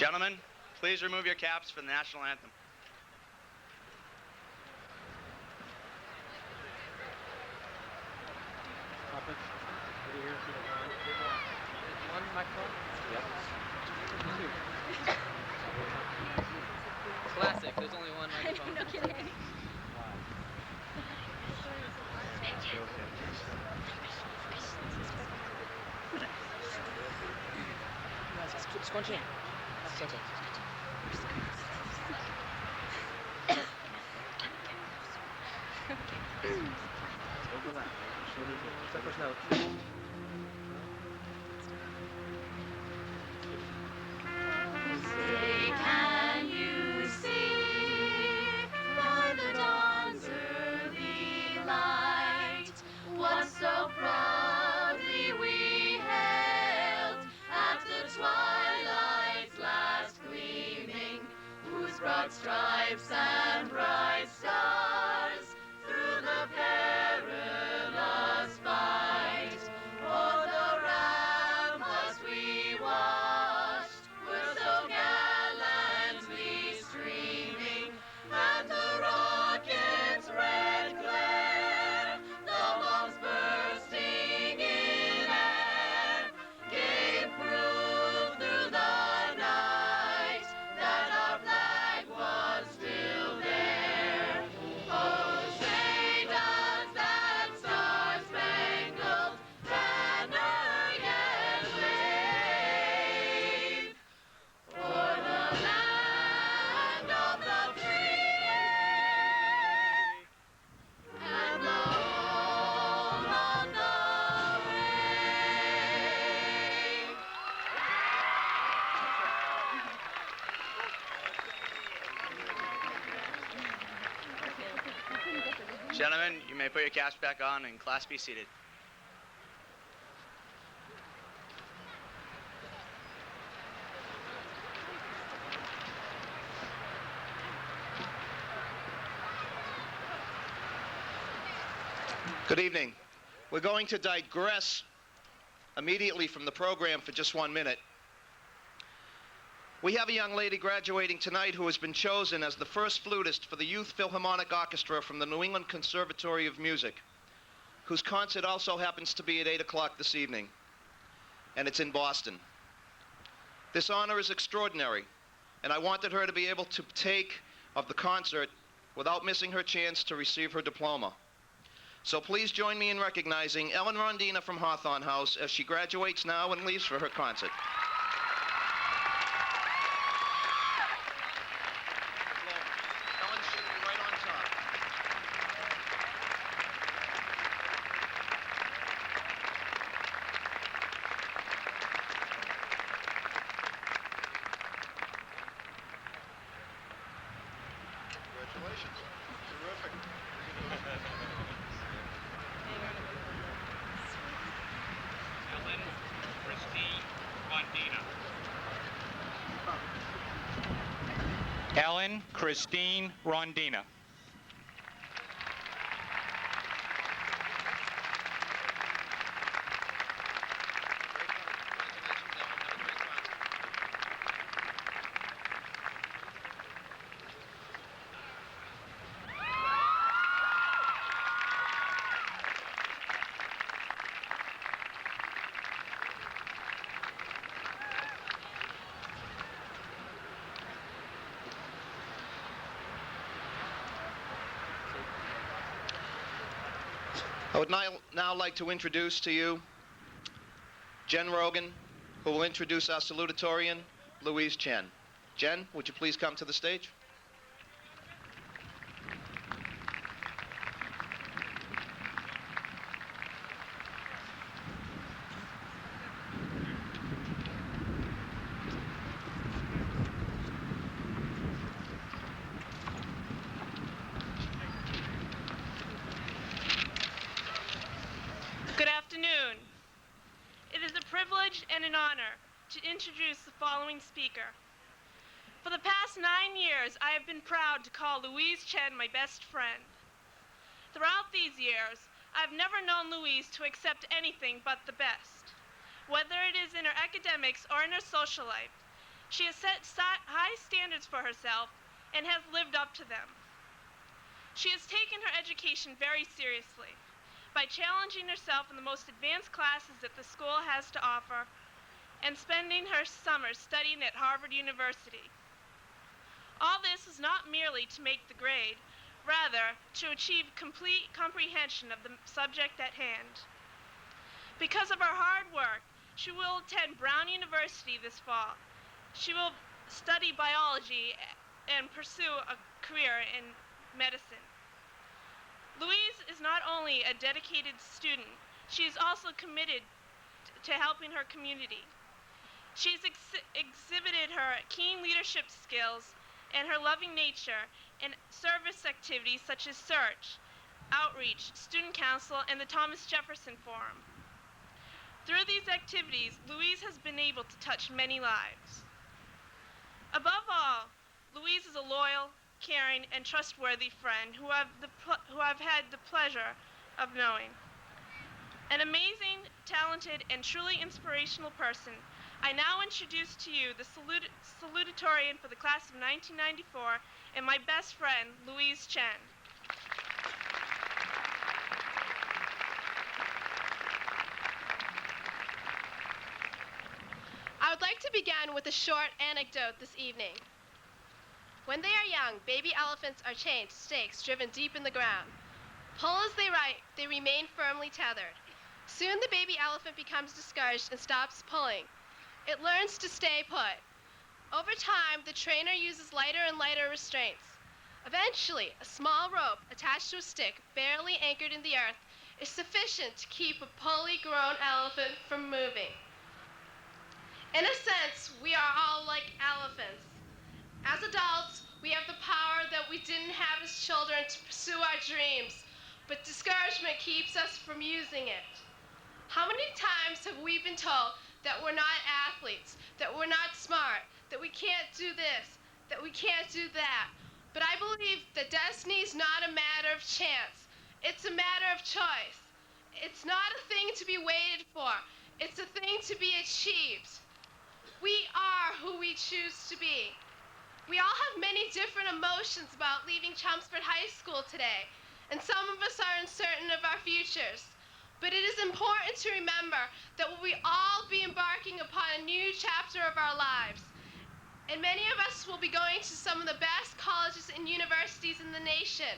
Gentlemen, please remove your caps for the national anthem. One microphone? Yep. Classic, there's only one microphone. No kidding. Scrunch in. Say, can you see by the dawn's early light what so proudly we hailed at the twilight's last gleaming, whose broad stripes and bright stars through the perilous fight o'er the ramparts we watched were so gallantly streaming, and the rocket's red glare, the bombs bursting in air, gave proof through the night that our flag was still there. Oh, say does that star-spangled banner yet wave o'er the land of the free and the home of the brave? Gentlemen, you may put your caps back on and class be seated. Good evening. We're going to digress immediately from the program for just 1 minute. We have a young lady graduating tonight who has been chosen as the first flutist for the Youth Philharmonic Orchestra from the New England Conservatory of Music, whose concert also happens to be at 8 o'clock this evening, and it's in Boston. This honor is extraordinary, and I wanted her to be able to partake of the concert without missing her chance to receive her diploma. So please join me in recognizing Ellen Rondina from Hawthorne House as she graduates now and leaves for her concert. Ellen should be right on top. Congratulations. Terrific. Ellen Christine Rondina. Ellen Christine Rondina. I would now like to introduce to you Jen Rogan, who will introduce our salutatorian, Louise Chen. Jen, would you please come to the stage? Good afternoon. It is a privilege and an honor to introduce the following speaker. For the past 9 years, I have been proud to call Louise Chen my best friend. Throughout these years, I've never known Louise to accept anything but the best. Whether it is in her academics or in her social life, She has set high standards for herself and has lived up to them. She has taken her education very seriously by challenging herself in the most advanced classes that the school has to offer and spending her summers studying at Harvard University. All this is not merely to make the grade, rather to achieve complete comprehension of the subject at hand. Because of her hard work, she will attend Brown University this fall. She will study biology and pursue a career in medicine. Louise is not only a dedicated student, she is also committed to helping her community. She's exhibited her keen leadership skills and her loving nature in service activities such as Search, Outreach, Student Council, and the Thomas Jefferson Forum. Through these activities, Louise has been able to touch many lives. Above all, Louise is a loyal, caring, and trustworthy friend who I've had the pleasure of knowing. An amazing, talented, and truly inspirational person, I now introduce to you the salutatorian for the class of 1994 and my best friend, Louise Chen. I would like to begin with a short anecdote this evening. When they are young, baby elephants are chained to stakes driven deep in the ground. Pull as they right, they remain firmly tethered. Soon the baby elephant becomes discouraged and stops pulling. It learns to stay put. Over time, the trainer uses lighter and lighter restraints. Eventually, a small rope attached to a stick, barely anchored in the earth, is sufficient to keep a fully grown elephant from moving. In a sense, we are all like elephants. As adults, we have the power that we didn't have as children to pursue our dreams, but discouragement keeps us from using it. How many times have we been told that we're not athletes, that we're not smart, that we can't do this, that we can't do that? But I believe that destiny is not a matter of chance. It's a matter of choice. It's not a thing to be waited for. It's a thing to be achieved. We are who we choose to be. We all have many different emotions about leaving Chelmsford High School today, and some of us are uncertain of our futures. But it is important to remember that we will all be embarking upon a new chapter of our lives. And many of us will be going to some of the best colleges and universities in the nation.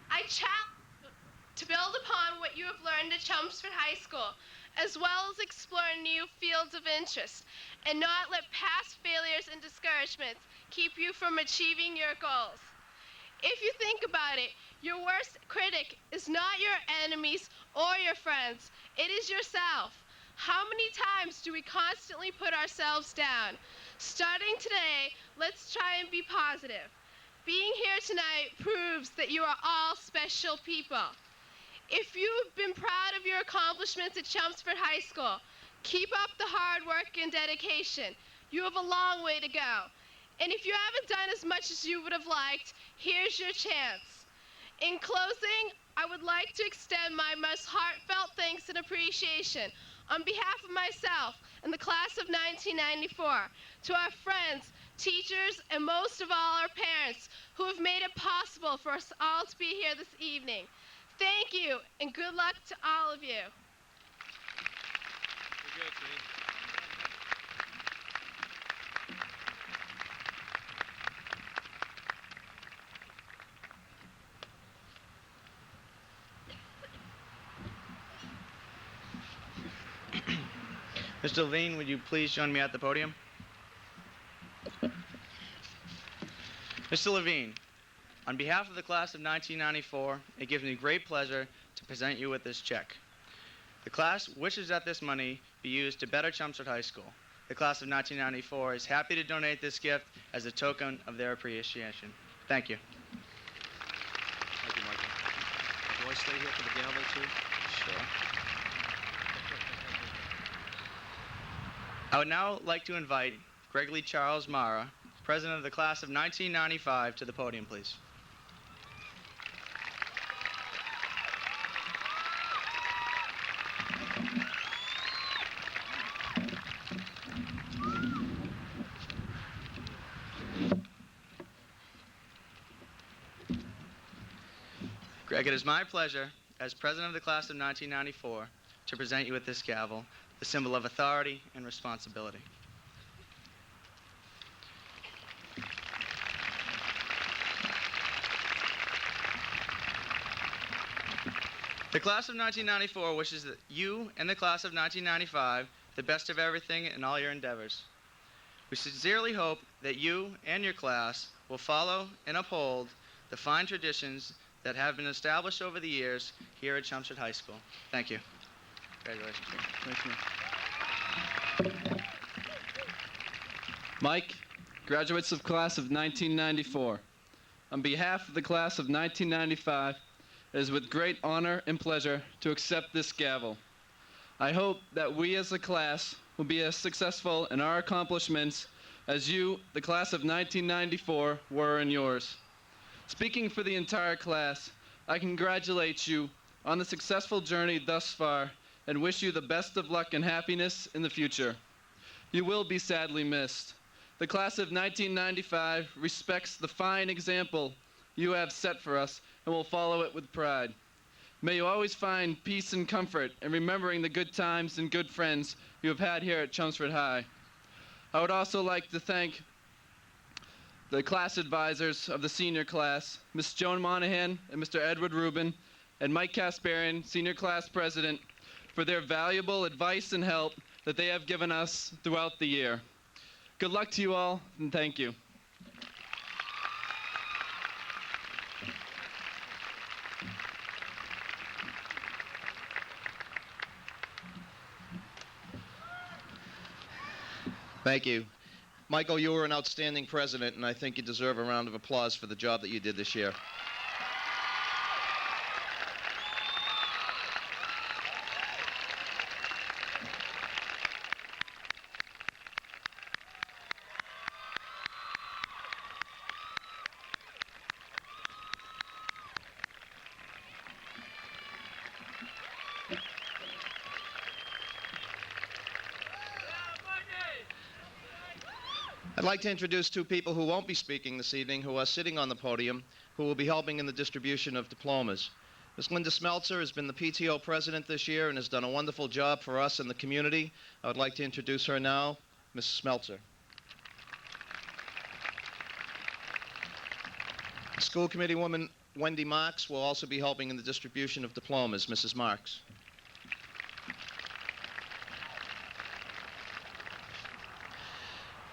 I challenge you to build upon what you have learned at Chelmsford High School, as well as explore new fields of interest, and not let past failures and discouragements keep you from achieving your goals. If you think about it, your worst critic is not your enemies or your friends. It is yourself. How many times do we constantly put ourselves down? Starting today, let's try and be positive. Being here tonight proves that you are all special people. If you've been proud of your accomplishments at Chelmsford High School, keep up the hard work and dedication. You have a long way to go. And if you haven't done as much as you would have liked, here's your chance. In closing, I would like to extend my most heartfelt thanks and appreciation on behalf of myself and the class of 1994 to our friends, teachers, and most of all our parents who have made it possible for us all to be here this evening. Thank you, and good luck to all of you. Mr. Levine, would you please join me at the podium? Mr. Levine, on behalf of the class of 1994, it gives me great pleasure to present you with this check. The class wishes that this money be used to better Chelmsford High School. The class of 1994 is happy to donate this gift as a token of their appreciation. Thank you. Thank you, Michael. Do I stay here for the gavel, too? Sure. I would now like to invite Gregory Charles Mara, president of the class of 1995, to the podium, please. It is my pleasure, as president of the class of 1994, to present you with this gavel, the symbol of authority and responsibility. The class of 1994 wishes that you and the class of 1995 the best of everything in all your endeavors. We sincerely hope that you and your class will follow and uphold the fine traditions that have been established over the years here at Chelmsford High School. Thank you. Congratulations. Mike, graduates of class of 1994, on behalf of the class of 1995, it is with great honor and pleasure to accept this gavel. I hope that we as a class will be as successful in our accomplishments as you, the class of 1994, were in yours. Speaking for the entire class, I congratulate you on the successful journey thus far and wish you the best of luck and happiness in the future. You will be sadly missed. The class of 1995 respects the fine example you have set for us and will follow it with pride. May you always find peace and comfort in remembering the good times and good friends you have had here at Chelmsford High. I would also like to thank the class advisors of the senior class, Ms. Joan Monahan and Mr. Edward Rubin, and Mike Kasparian, senior class president, for their valuable advice and help that they have given us throughout the year. Good luck to you all, and thank you. Thank you. Michael, you were an outstanding president, and I think you deserve a round of applause for the job that you did this year. I'd like to introduce two people who won't be speaking this evening, who are sitting on the podium, who will be helping in the distribution of diplomas. Ms. Linda Smeltzer has been the PTO president this year and has done a wonderful job for us and the community. I would like to introduce her now, Ms. Smeltzer. School committee woman Wendy Marks will also be helping in the distribution of diplomas. Mrs. Marks.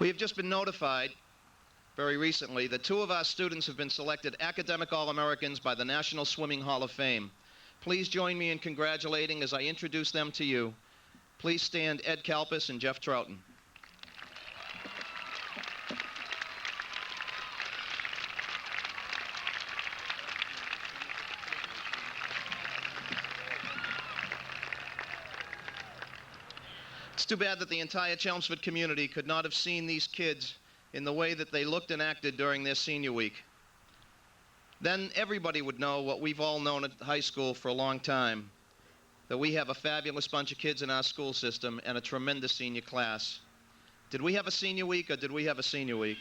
We have just been notified very recently that two of our students have been selected academic All-Americans by the National Swimming Hall of Fame. Please join me in congratulating as I introduce them to you. Please stand Ed Kalpis and Jeff Troughton. It's too bad that the entire Chelmsford community could not have seen these kids in the way that they looked and acted during their senior week. Then everybody would know what we've all known at high school for a long time, that we have a fabulous bunch of kids in our school system and a tremendous senior class. Did we have a senior week or did we have a senior week?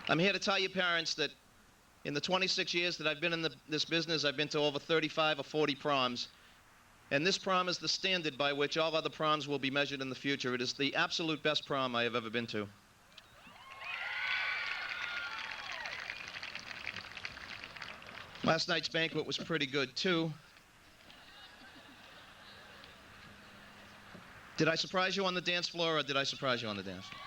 I'm here to tell you parents that in the 26 years that I've been in this business, I've been to over 35 or 40 proms. And this prom is the standard by which all other proms will be measured in the future. It is the absolute best prom I have ever been to. Last night's banquet was pretty good, too. Did I surprise you on the dance floor, or did I surprise you on the dance floor?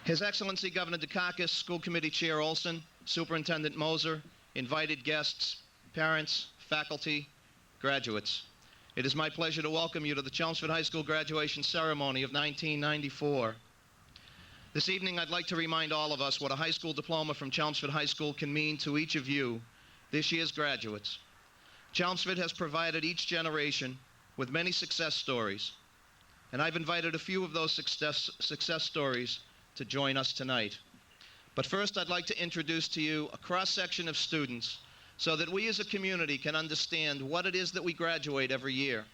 His Excellency Governor Dukakis, School Committee Chair Olson, Superintendent Moser, invited guests, parents, faculty, graduates. It is my pleasure to welcome you to the Chelmsford High School graduation ceremony of 1994. This evening, I'd like to remind all of us what a high school diploma from Chelmsford High School can mean to each of you, this year's graduates. Chelmsford has provided each generation with many success stories, and I've invited a few of those success stories to join us tonight. But first, I'd like to introduce to you a cross-section of students so that we as a community can understand what it is that we graduate every year.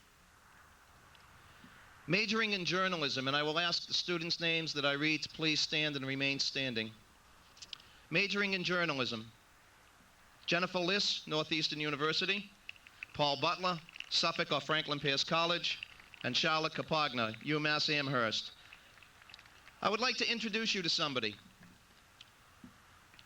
Majoring in journalism, and I will ask the students' names that I read to please stand and remain standing. Majoring in journalism, Jennifer Liss, Northeastern University. Paul Butler, Suffolk or Franklin Pierce College. And Charlotte Capagna, UMass Amherst. I would like to introduce you to somebody.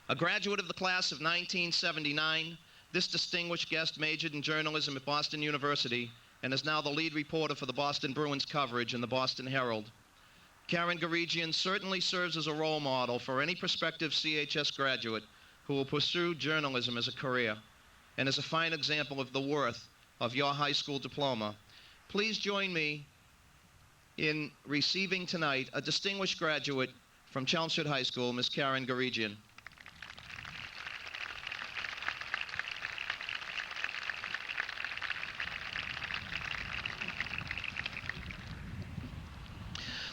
A graduate of the class of 1979, this distinguished guest majored in journalism at Boston University and is now the lead reporter for the Boston Bruins coverage in the Boston Herald. Karen Garigian certainly serves as a role model for any prospective CHS graduate who will pursue journalism as a career, and is a fine example of the worth of your high school diploma. Please join me in receiving tonight a distinguished graduate from Chelmsford High School, Ms. Karen Garigian.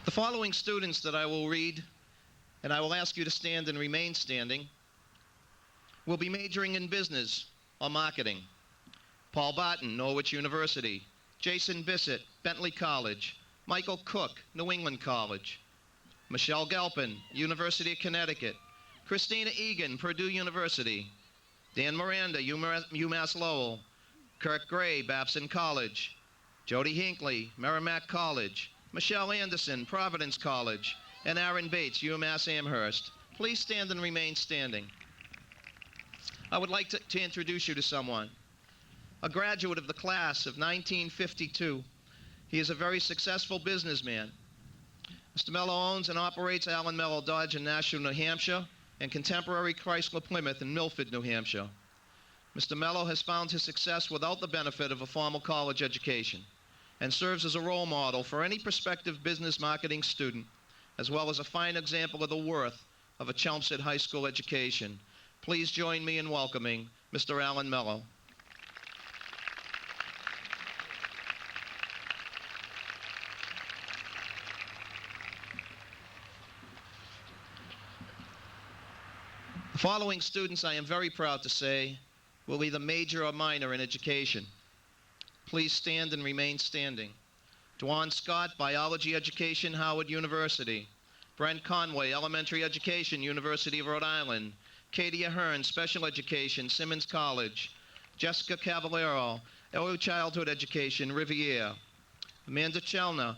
The following students that I will read, and I will ask you to stand and remain standing, will be majoring in business or marketing. Paul Barton, Norwich University. Jason Bissett, Bentley College. Michael Cook, New England College. Michelle Galpin, University of Connecticut. Christina Egan, Purdue University. Dan Miranda, UMass Lowell. Kirk Gray, Babson College. Jody Hinckley, Merrimack College. Michelle Anderson, Providence College. And Aaron Bates, UMass Amherst. Please stand and remain standing. I would like to introduce you to someone. A graduate of the class of 1952. He is a very successful businessman. Mr. Mello owns and operates Allen Mello Dodge in Nashua, New Hampshire, and Contemporary Chrysler Plymouth in Milford, New Hampshire. Mr. Mello has found his success without the benefit of a formal college education and serves as a role model for any prospective business marketing student, as well as a fine example of the worth of a Chelmsford High School education. Please join me in welcoming Mr. Allen Mello. The following students, I am very proud to say, will either major or minor in education. Please stand and remain standing. Dwan Scott, Biology Education, Howard University. Brent Conway, Elementary Education, University of Rhode Island. Katie Ahern, Special Education, Simmons College. Jessica Cavallero, Early Childhood Education, Riviere. Amanda Chelner,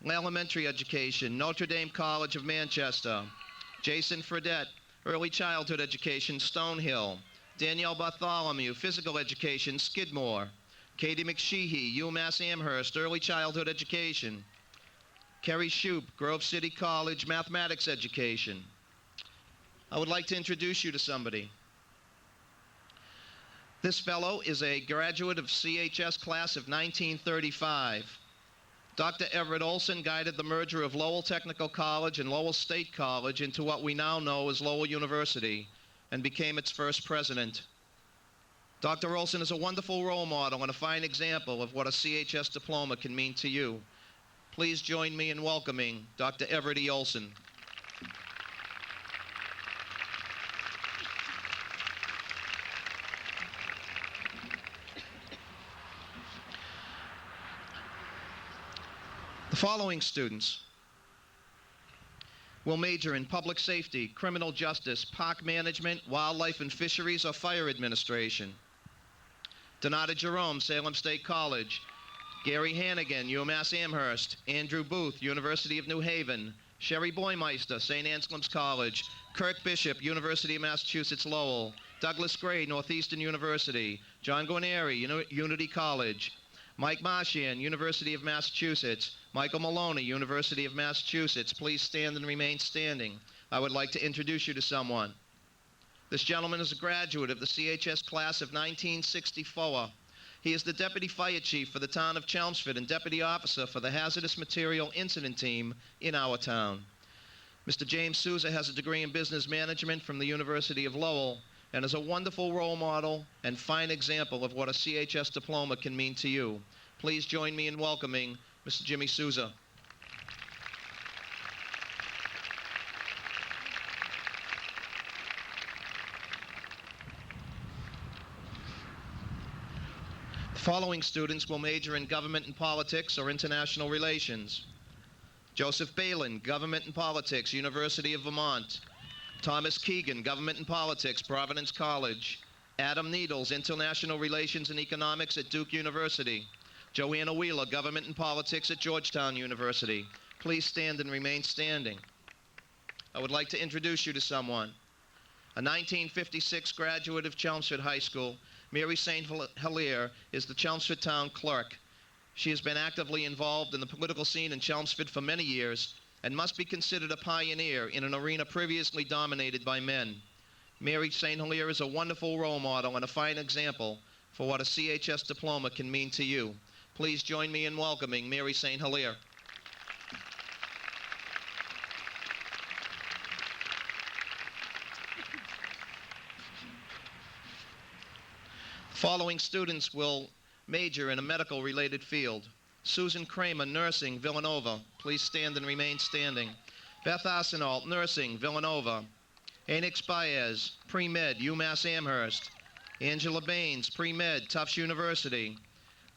Elementary Education, Notre Dame College of Manchester. Jason Fredette, Early Childhood Education, Stonehill. Danielle Bartholomew, Physical Education, Skidmore. Katie McSheehy, UMass Amherst, Early Childhood Education. Kerry Shoup, Grove City College, Mathematics Education. I would like to introduce you to somebody. This fellow is a graduate of CHS class of 1935. Dr. Everett Olson guided the merger of Lowell Technical College and Lowell State College into what we now know as Lowell University and became its first president. Dr. Olson is a wonderful role model and a fine example of what a CHS diploma can mean to you. Please join me in welcoming Dr. Everett E. Olson. The following students will major in public safety, criminal justice, park management, wildlife and fisheries, or fire administration. Donata Jerome, Salem State College. Gary Hannigan, UMass Amherst. Andrew Booth, University of New Haven. Sherry Boymeister, St. Anselm's College. Kirk Bishop, University of Massachusetts Lowell. Douglas Gray, Northeastern University. John Guarneri, Unity College. Mike Marchand, University of Massachusetts. Michael Maloney, University of Massachusetts. Please stand and remain standing. I would like to introduce you to someone. This gentleman is a graduate of the CHS class of 1964. He is the Deputy Fire Chief for the town of Chelmsford and Deputy Officer for the Hazardous Material Incident Team in our town. Mr. James Souza has a degree in Business Management from the University of Lowell and is a wonderful role model and fine example of what a CHS diploma can mean to you. Please join me in welcoming Mr. Jimmy Souza. The following students will major in government and politics or international relations: Joseph Balin, government and politics, University of Vermont; Thomas Keegan, government and politics, Providence College; Adam Needles, international relations and economics at Duke University; Joanna Wheeler, government and politics at Georgetown University. Please stand and remain standing. I would like to introduce you to someone. A 1956 graduate of Chelmsford High School, Mary St. Hilaire is the Chelmsford Town Clerk. She has been actively involved in the political scene in Chelmsford for many years and must be considered a pioneer in an arena previously dominated by men. Mary St. Hilaire is a wonderful role model and a fine example for what a CHS diploma can mean to you. Please join me in welcoming Mary St. Hilaire. Following students will major in a medical-related field: Susan Kramer, nursing, Villanova. Please stand and remain standing. Beth Arsenault, nursing, Villanova. Anix Baez, pre-med, UMass Amherst. Angela Baines, pre-med, Tufts University.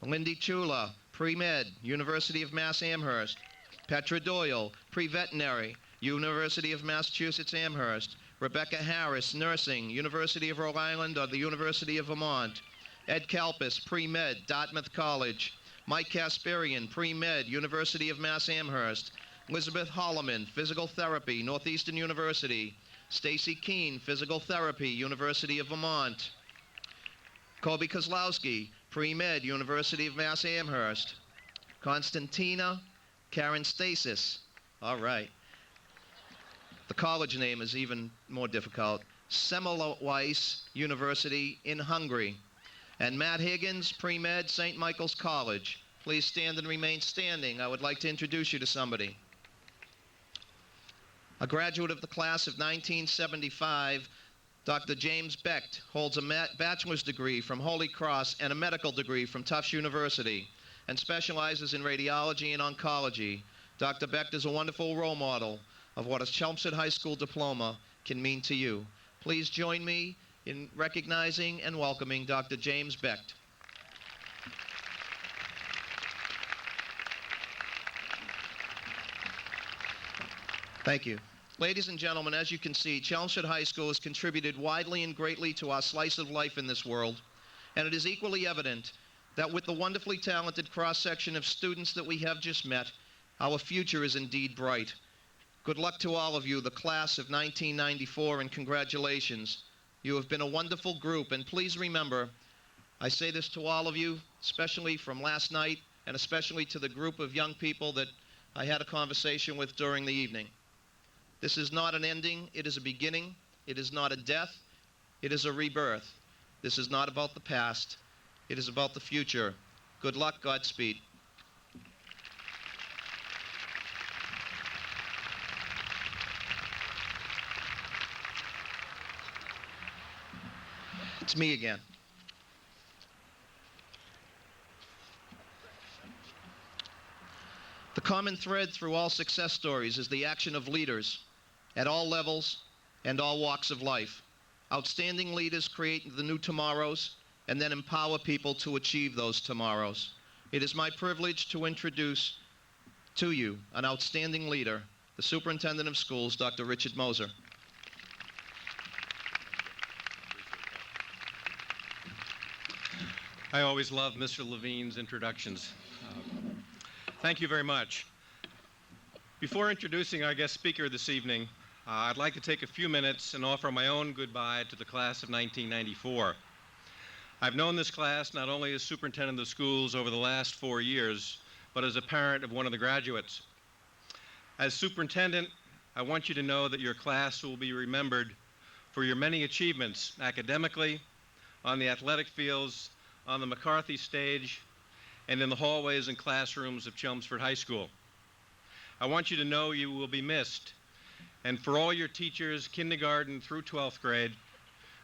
Lindy Chula, pre-med, University of Mass Amherst. Petra Doyle, pre-veterinary, University of Massachusetts Amherst. Rebecca Harris, nursing, University of Rhode Island or the University of Vermont. Ed Kalpis, pre-med, Dartmouth College. Mike Kasparian, pre-med, University of Mass Amherst. Elizabeth Holloman, physical therapy, Northeastern University. Stacy Keene, physical therapy, University of Vermont. Kobe Kozlowski, pre-med, University of Mass Amherst. Konstantina Karen Stasis. All right. The college name is even more difficult. Semmelweis University in Hungary. And Matt Higgins, pre-med, St. Michael's College. Please stand and remain standing. I would like to introduce you to somebody. A graduate of the class of 1975, Dr. James Becht holds a bachelor's degree from Holy Cross and a medical degree from Tufts University and specializes in radiology and oncology. Dr. Becht is a wonderful role model of what a Chelmsford High School diploma can mean to you. Please join me in recognizing and welcoming Dr. James Becht. Thank you. Ladies and gentlemen, as you can see, Chelmsford High School has contributed widely and greatly to our slice of life in this world, and it is equally evident that with the wonderfully talented cross-section of students that we have just met, our future is indeed bright. Good luck to all of you, the class of 1994, and congratulations. You have been a wonderful group, and please remember, I say this to all of you, especially from last night, and especially to the group of young people that I had a conversation with during the evening. This is not an ending, it is a beginning. It is not a death, it is a rebirth. This is not about the past, it is about the future. Good luck, Godspeed. It's me again. The common thread through all success stories is the action of leaders at all levels and all walks of life. Outstanding leaders create the new tomorrows and then empower people to achieve those tomorrows. It is my privilege to introduce to you an outstanding leader, the Superintendent of Schools, Dr. Richard Moser. I always love Mr. Levine's introductions. Thank you very much. Before introducing our guest speaker this evening, I'd like to take a few minutes and offer my own goodbye to the class of 1994. I've known this class not only as superintendent of schools over the last 4 years, but as a parent of one of the graduates. As superintendent, I want you to know that your class will be remembered for your many achievements academically, on the athletic fields, on the McCarthy stage, and in the hallways and classrooms of Chelmsford High School. I want you to know you will be missed. And for all your teachers, kindergarten through 12th grade,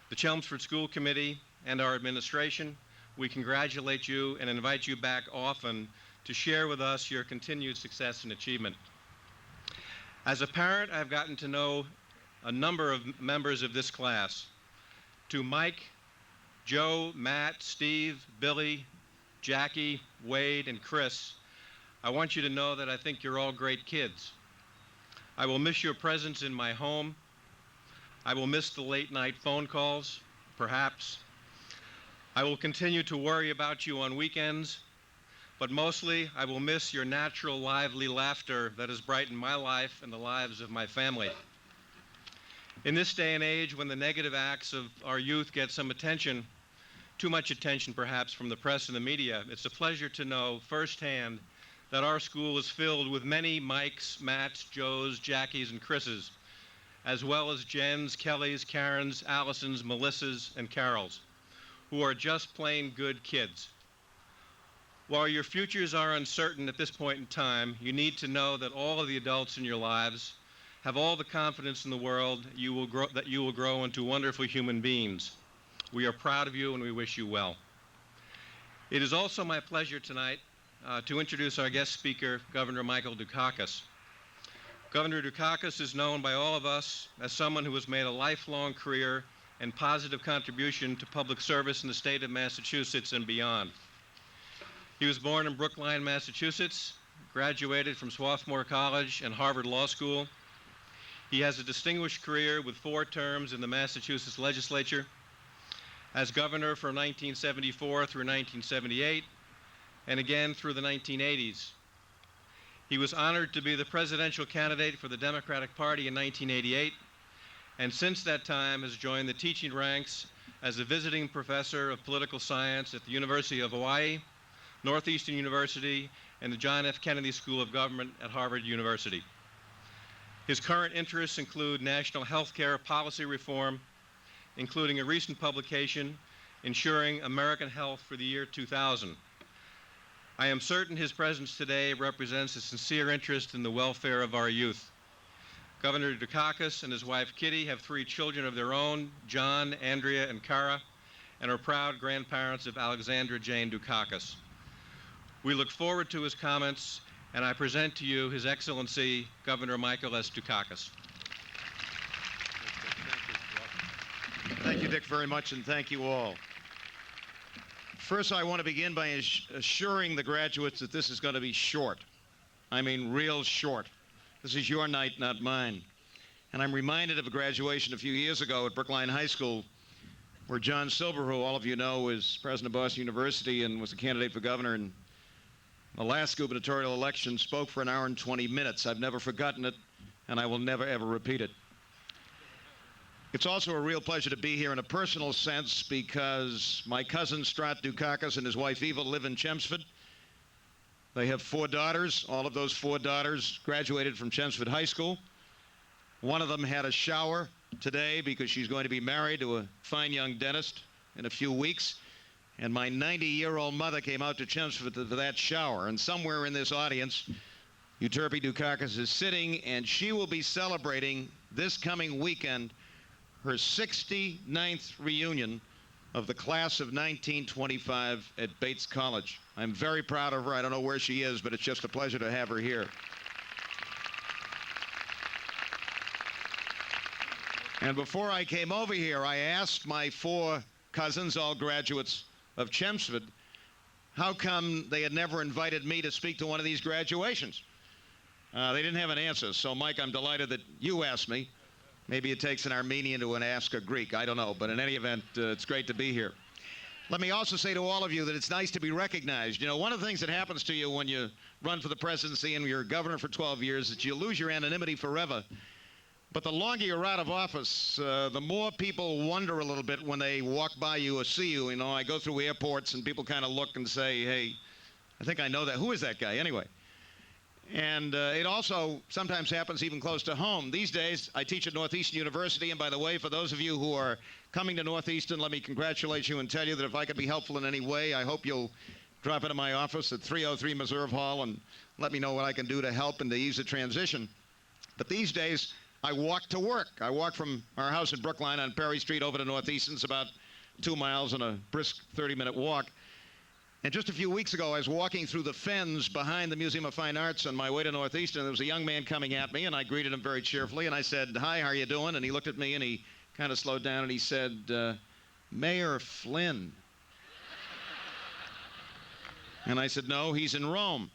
the Chelmsford School Committee and our administration, we congratulate you and invite you back often to share with us your continued success and achievement. As a parent, I've gotten to know a number of members of this class. To Mike, Joe, Matt, Steve, Billy, Jackie, Wade, and Chris, I want you to know that I think you're all great kids. I will miss your presence in my home. I will miss the late-night phone calls, perhaps. I will continue to worry about you on weekends, but mostly I will miss your natural, lively laughter that has brightened my life and the lives of my family. In this day and age, when the negative acts of our youth get some attention, too much attention perhaps from the press and the media, it's a pleasure to know firsthand that our school is filled with many Mikes, Matts, Joes, Jackies, and Chris's, as well as Jens, Kellys, Karens, Allisons, Melissas, and Carols, who are just plain good kids. While your futures are uncertain at this point in time, you need to know that all of the adults in your lives have all the confidence in the world that you will grow into wonderful human beings. We are proud of you and we wish you well. It is also my pleasure tonight to introduce our guest speaker, Governor Michael Dukakis. Governor Dukakis is known by all of us as someone who has made a lifelong career and positive contribution to public service in the state of Massachusetts and beyond. He was born in Brookline, Massachusetts, graduated from Swarthmore College and Harvard Law School. He has a distinguished career with 4 terms in the Massachusetts legislature, as governor from 1974 through 1978, and again through the 1980s. He was honored to be the presidential candidate for the Democratic Party in 1988, and since that time has joined the teaching ranks as a visiting professor of political science at the University of Hawaii, Northeastern University, and the John F. Kennedy School of Government at Harvard University. His current interests include national health care policy reform, including a recent publication, Ensuring American Health for the Year 2000. I am certain his presence today represents a sincere interest in the welfare of our youth. Governor Dukakis and his wife Kitty have 3 children of their own, John, Andrea, and Cara, and are proud grandparents of Alexandra Jane Dukakis. We look forward to his comments, and I present to you His Excellency, Governor Michael S. Dukakis. Thank you, Dick, very much, and thank you all. First, I want to begin by assuring the graduates that this is going to be short. I mean, real short. This is your night, not mine. And I'm reminded of a graduation a few years ago at Brookline High School, where John Silver, who all of you know is president of Boston University and was a candidate for governor in the last gubernatorial election, spoke for 1 hour and 20 minutes. I've never forgotten it, and I will never, ever repeat it. It's also a real pleasure to be here in a personal sense because my cousin Strat Dukakis and his wife Eva live in Chelmsford. They have 4 daughters. All of those 4 daughters graduated from Chelmsford High School. One of them had a shower today because she's going to be married to a fine young dentist in a few weeks. And my 90-year-old mother came out to Chelmsford for that shower. And somewhere in this audience, Euterpe Dukakis is sitting, and she will be celebrating this coming weekend her 69th reunion of the class of 1925 at Bates College. I'm very proud of her. I don't know where she is, but it's just a pleasure to have her here. And before I came over here, I asked my 4 cousins, all graduates of Chelmsford, how come they had never invited me to speak to one of these graduations? They didn't have an answer. So, Mike, I'm delighted that you asked me. Maybe it takes an Armenian to ask a Greek. I don't know. But in any event, it's great to be here. Let me also say to all of you that it's nice to be recognized. You know, one of the things that happens to you when you run for the presidency and you're governor for 12 years is that you lose your anonymity forever. But the longer you're out of office, the more people wonder a little bit when they walk by you or see you. You know, I go through airports and people kind of look and say, hey, I think I know that. Who is that guy anyway? And it also sometimes happens even close to home. These days, I teach at Northeastern University. And by the way, for those of you who are coming to Northeastern, let me congratulate you and tell you that if I could be helpful in any way, I hope you'll drop into my office at 303 Meserve Hall and let me know what I can do to help and to ease the transition. But these days, I walk to work. I walk from our house in Brookline on Perry Street over to Northeastern. It's about 2 miles and a brisk 30-minute walk. And just a few weeks ago, I was walking through the fens behind the Museum of Fine Arts on my way to Northeastern. There was a young man coming at me, and I greeted him very cheerfully. And I said, hi, how are you doing? And he looked at me, and he kind of slowed down, and he said, Mayor Flynn. And I said, no, he's in Rome.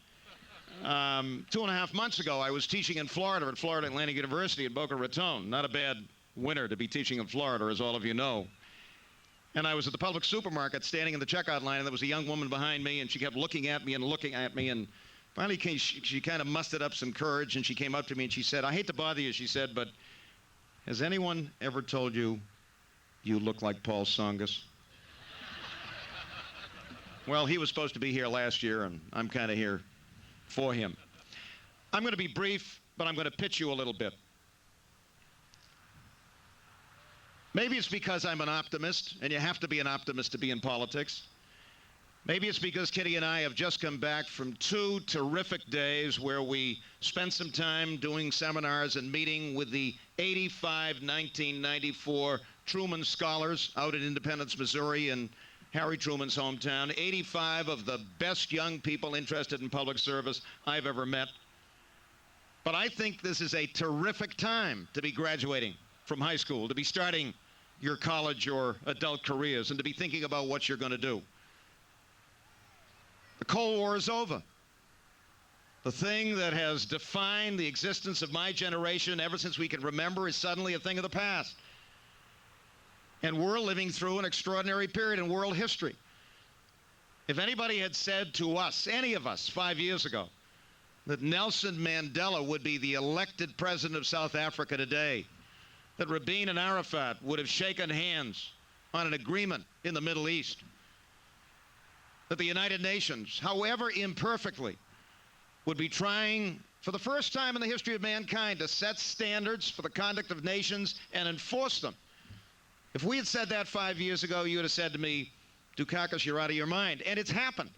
2.5 months ago, I was teaching in Florida at Florida Atlantic University at Boca Raton. Not a bad winter to be teaching in Florida, as all of you know. And I was at the public supermarket standing in the checkout line, and there was a young woman behind me, and she kept looking at me, and finally she kind of mustered up some courage, and she came up to me and she said, I hate to bother you, she said, but has anyone ever told you you look like Paul Tsongas? Well, he was supposed to be here last year, and I'm kind of here for him. I'm going to be brief, but I'm going to pitch you a little bit. Maybe it's because I'm an optimist, and you have to be an optimist to be in politics. Maybe it's because Kitty and I have just come back from 2 terrific days where we spent some time doing seminars and meeting with the 85 1994 Truman Scholars out in Independence, Missouri, in Harry Truman's hometown. 85 of the best young people interested in public service I've ever met. But I think this is a terrific time to be graduating from high school, to be starting your college or adult careers, and to be thinking about what you're going to do. The Cold War is over. The thing that has defined the existence of my generation ever since we can remember is suddenly a thing of the past. And we're living through an extraordinary period in world history. If anybody had said to us, any of us, 5 years ago, that Nelson Mandela would be the elected president of South Africa today, that Rabin and Arafat would have shaken hands on an agreement in the Middle East, that the United Nations, however imperfectly, would be trying for the first time in the history of mankind to set standards for the conduct of nations and enforce them. If we had said that 5 years ago, you would have said to me, Dukakis, you're out of your mind. And it's happened.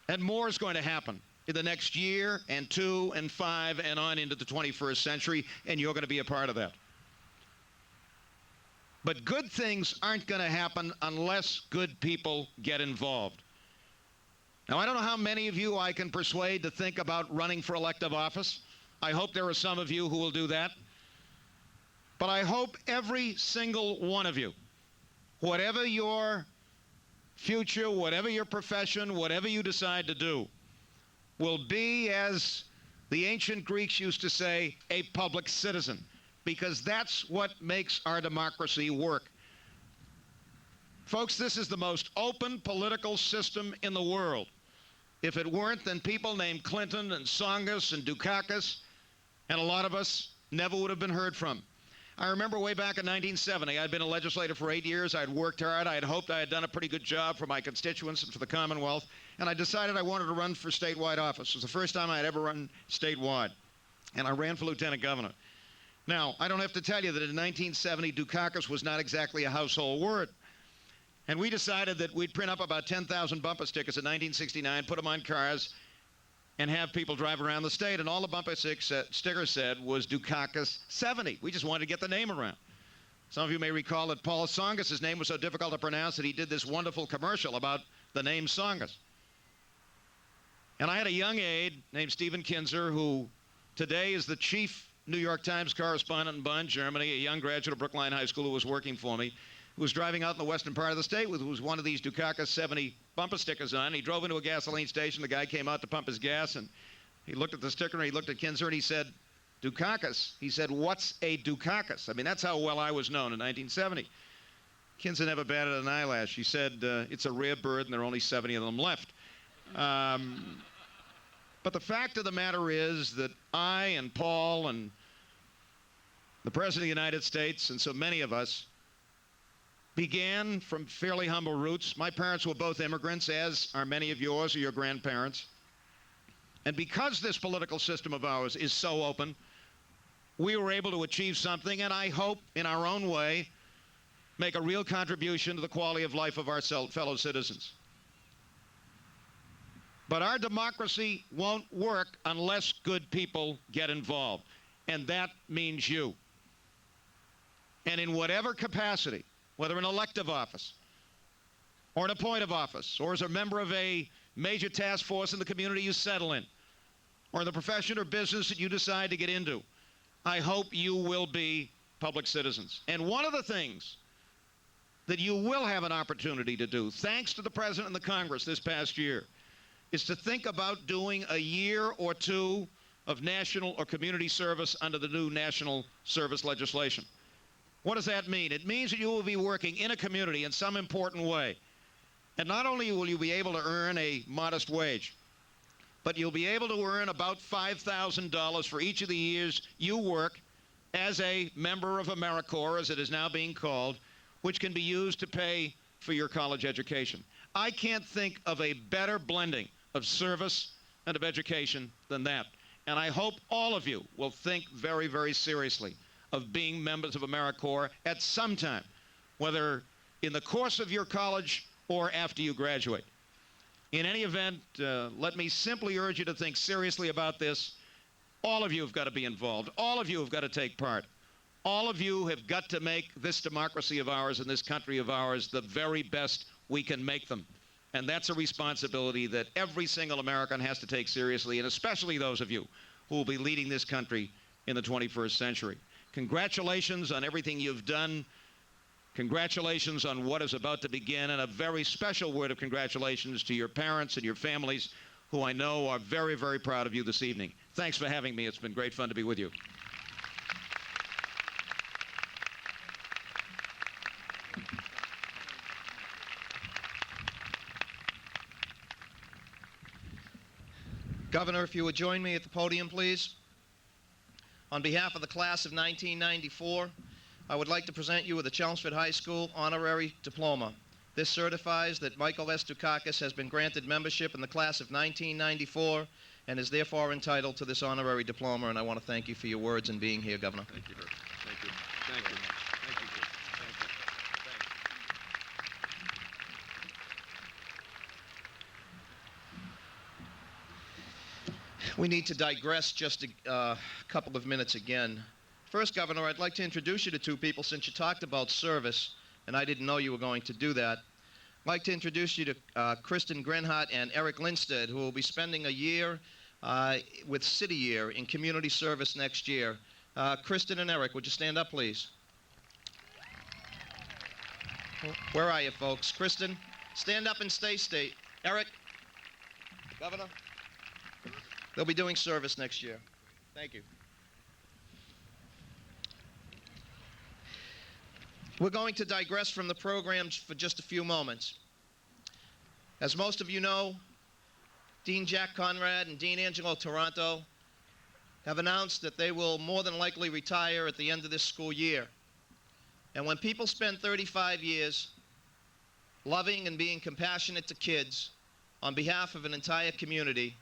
And more is going to happen in the next year and 2 and 5 and on into the 21st century, and you're going to be a part of that. But good things aren't going to happen unless good people get involved. Now, I don't know how many of you I can persuade to think about running for elective office. I hope there are some of you who will do that. But I hope every single one of you, whatever your future, whatever your profession, whatever you decide to do, will be, as the ancient Greeks used to say, a public citizen. Because that's what makes our democracy work. Folks, this is the most open political system in the world. If it weren't, then people named Clinton and Tsongas and Dukakis and a lot of us never would have been heard from. I remember way back in 1970, I'd been a legislator for 8 years. I'd worked hard. I had hoped I had done a pretty good job for my constituents and for the Commonwealth. And I decided I wanted to run for statewide office. It was the first time I had ever run statewide. And I ran for lieutenant governor. Now, I don't have to tell you that in 1970, Dukakis was not exactly a household word. And we decided that we'd print up about 10,000 bumper stickers in 1969, put them on cars, and have people drive around the state. And all the bumper stickers said was Dukakis 70. We just wanted to get the name around. Some of you may recall that Paul Tsongas' name was so difficult to pronounce that he did this wonderful commercial about the name Tsongas. And I had a young aide named Stephen Kinzer, who today is the chief New York Times correspondent in Bonn, Germany, a young graduate of Brookline High School who was working for me, who was driving out in the western part of the state with one of these Dukakis 70 bumper stickers on. He drove into a gasoline station. The guy came out to pump his gas, and he looked at the sticker, and he looked at Kinzer, and he said, Dukakis? He said, what's a Dukakis? I mean, that's how well I was known in 1970. Kinzer never batted an eyelash. He said, it's a rare bird, and there are only 70 of them left. But the fact of the matter is that I and Paul and the President of the United States and so many of us began from fairly humble roots. My parents were both immigrants, as are many of yours or your grandparents. And because this political system of ours is so open, we were able to achieve something, and I hope, in our own way, make a real contribution to the quality of life of our fellow citizens. But our democracy won't work unless good people get involved. And that means you. And in whatever capacity, whether in elective office or in appointive office or as a member of a major task force in the community you settle in or in the profession or business that you decide to get into, I hope you will be public citizens. And one of the things that you will have an opportunity to do, thanks to the President and the Congress this past year, is to think about doing a year or two of national or community service under the new national service legislation. What does that mean? It means that you will be working in a community in some important way. And not only will you be able to earn a modest wage, but you'll be able to earn about $5,000 for each of the years you work as a member of AmeriCorps, as it is now being called, which can be used to pay for your college education. I can't think of a better blending of service and of education than that. And I hope all of you will think very, very seriously of being members of AmeriCorps at some time, whether in the course of your college or after you graduate. In any event, let me simply urge you to think seriously about this. All of you have got to be involved. All of you have got to take part. All of you have got to make this democracy of ours and this country of ours the very best we can make them. And that's a responsibility that every single American has to take seriously, and especially those of you who will be leading this country in the 21st century. Congratulations on everything you've done. Congratulations on what is about to begin, and a very special word of congratulations to your parents and your families, who I know are very, very proud of you this evening. Thanks for having me. It's been great fun to be with you. Governor, if you would join me at the podium, please. On behalf of the class of 1994, I would like to present you with the Chelmsford High School Honorary Diploma. This certifies that Michael S. Dukakis has been granted membership in the class of 1994 and is therefore entitled to this honorary diploma, and I want to thank you for your words and being here, Governor. Thank you, Bert. Thank you. Thank you. Thank you. We need to digress just a couple of minutes again. First, Governor, I'd like to introduce you to two people since you talked about service, and I didn't know you were going to do that. I'd like to introduce you to Kristen Grenhart and Eric Lindstedt, who will be spending a year with City Year in community service next year. Kristen and Eric, would you stand up, please? Where are you, folks? Kristen, stand up and stay. Eric? Governor? They'll be doing service next year. Thank you. We're going to digress from the program for just a few moments. As most of you know, Dean Jack Conrad and Dean Angelo Taranto have announced that they will more than likely retire at the end of this school year. And when people spend 35 years loving and being compassionate to kids on behalf of an entire community,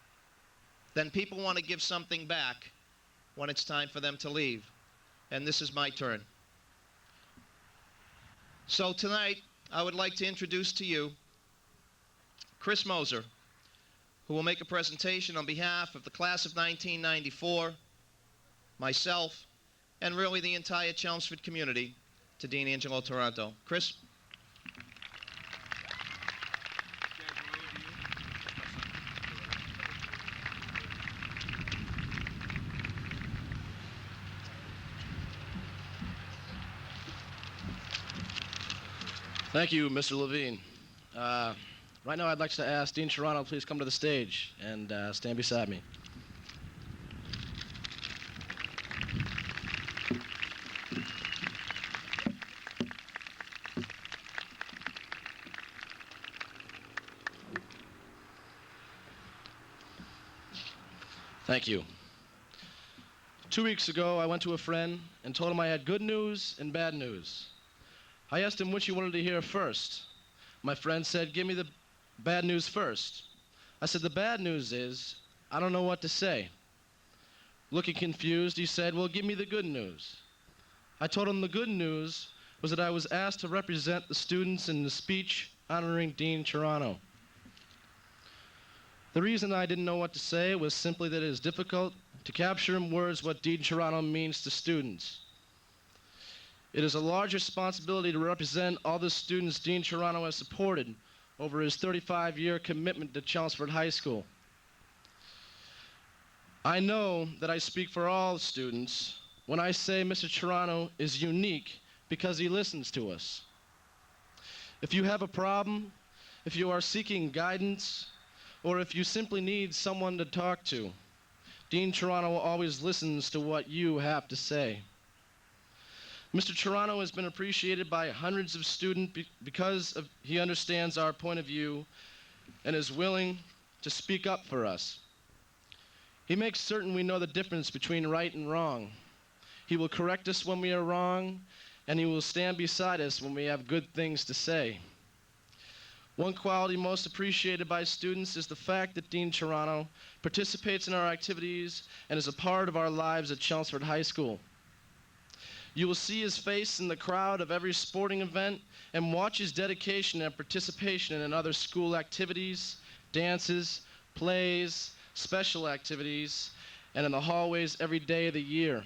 then people want to give something back when it's time for them to leave. And this is my turn. So tonight, I would like to introduce to you Chris Moser, who will make a presentation on behalf of the class of 1994, myself, and really the entire Chelmsford community, to Dean Angelo Taranto. Chris? Thank you, Mr. Levine. Right now, I'd like to ask Dean Taranto, please come to the stage and stand beside me. Thank you. 2 weeks ago, I went to a friend and told him I had good news and bad news. I asked him which he wanted to hear first. My friend said, give me the bad news first. I said, the bad news is, I don't know what to say. Looking confused, he said, well, give me the good news. I told him the good news was that I was asked to represent the students in the speech honoring Dean Taranto. The reason I didn't know what to say was simply that it is difficult to capture in words what Dean Taranto means to students. It is a large responsibility to represent all the students Dean Taranto has supported over his 35-year commitment to Chelmsford High School. I know that I speak for all students when I say Mr. Taranto is unique because he listens to us. If you have a problem, if you are seeking guidance, or if you simply need someone to talk to, Dean Toronto always listens to what you have to say. Mr. Toronto has been appreciated by hundreds of students because he understands our point of view and is willing to speak up for us. He makes certain we know the difference between right and wrong. He will correct us when we are wrong, and he will stand beside us when we have good things to say. One quality most appreciated by students is the fact that Dean Toronto participates in our activities and is a part of our lives at Chelmsford High School. You will see his face in the crowd of every sporting event and watch his dedication and participation in other school activities, dances, plays, special activities, and in the hallways every day of the year.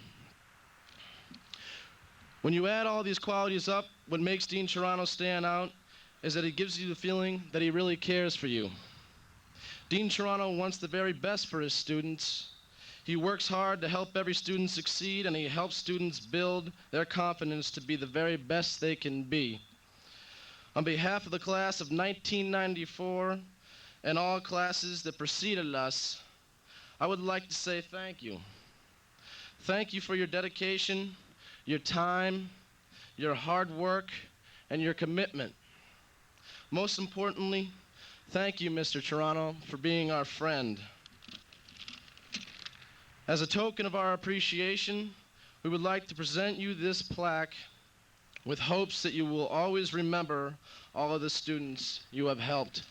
When you add all these qualities up, what makes Dean Toronto stand out is that he gives you the feeling that he really cares for you. Dean Toronto wants the very best for his students. He works hard to help every student succeed, and he helps students build their confidence to be the very best they can be. On behalf of the class of 1994 and all classes that preceded us, I would like to say thank you. Thank you for your dedication, your time, your hard work, and your commitment. Most importantly, thank you, Mr. Toronto, for being our friend. As a token of our appreciation, we would like to present you this plaque with hopes that you will always remember all of the students you have helped.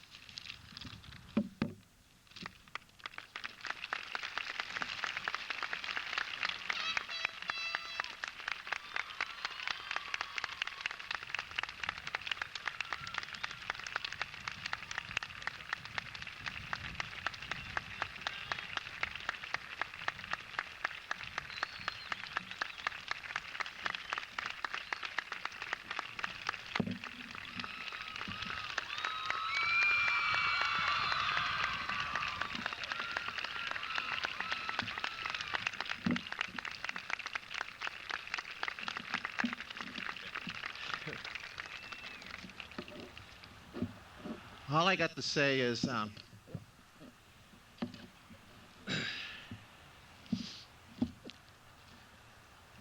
All I got to say is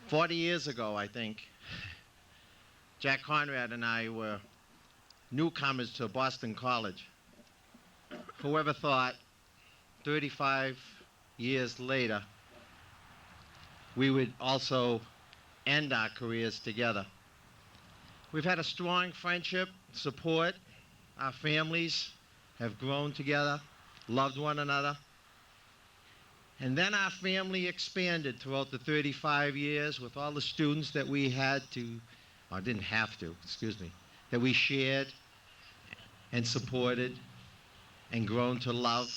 40 years ago, I think, Jack Conrad and I were newcomers to Boston College. Whoever thought 35 years later we would also end our careers together. We've had a strong friendship, support. Our families have grown together, loved one another. And then our family expanded throughout the 35 years with all the students that we had to, or didn't have to, excuse me, that we shared and supported and grown to love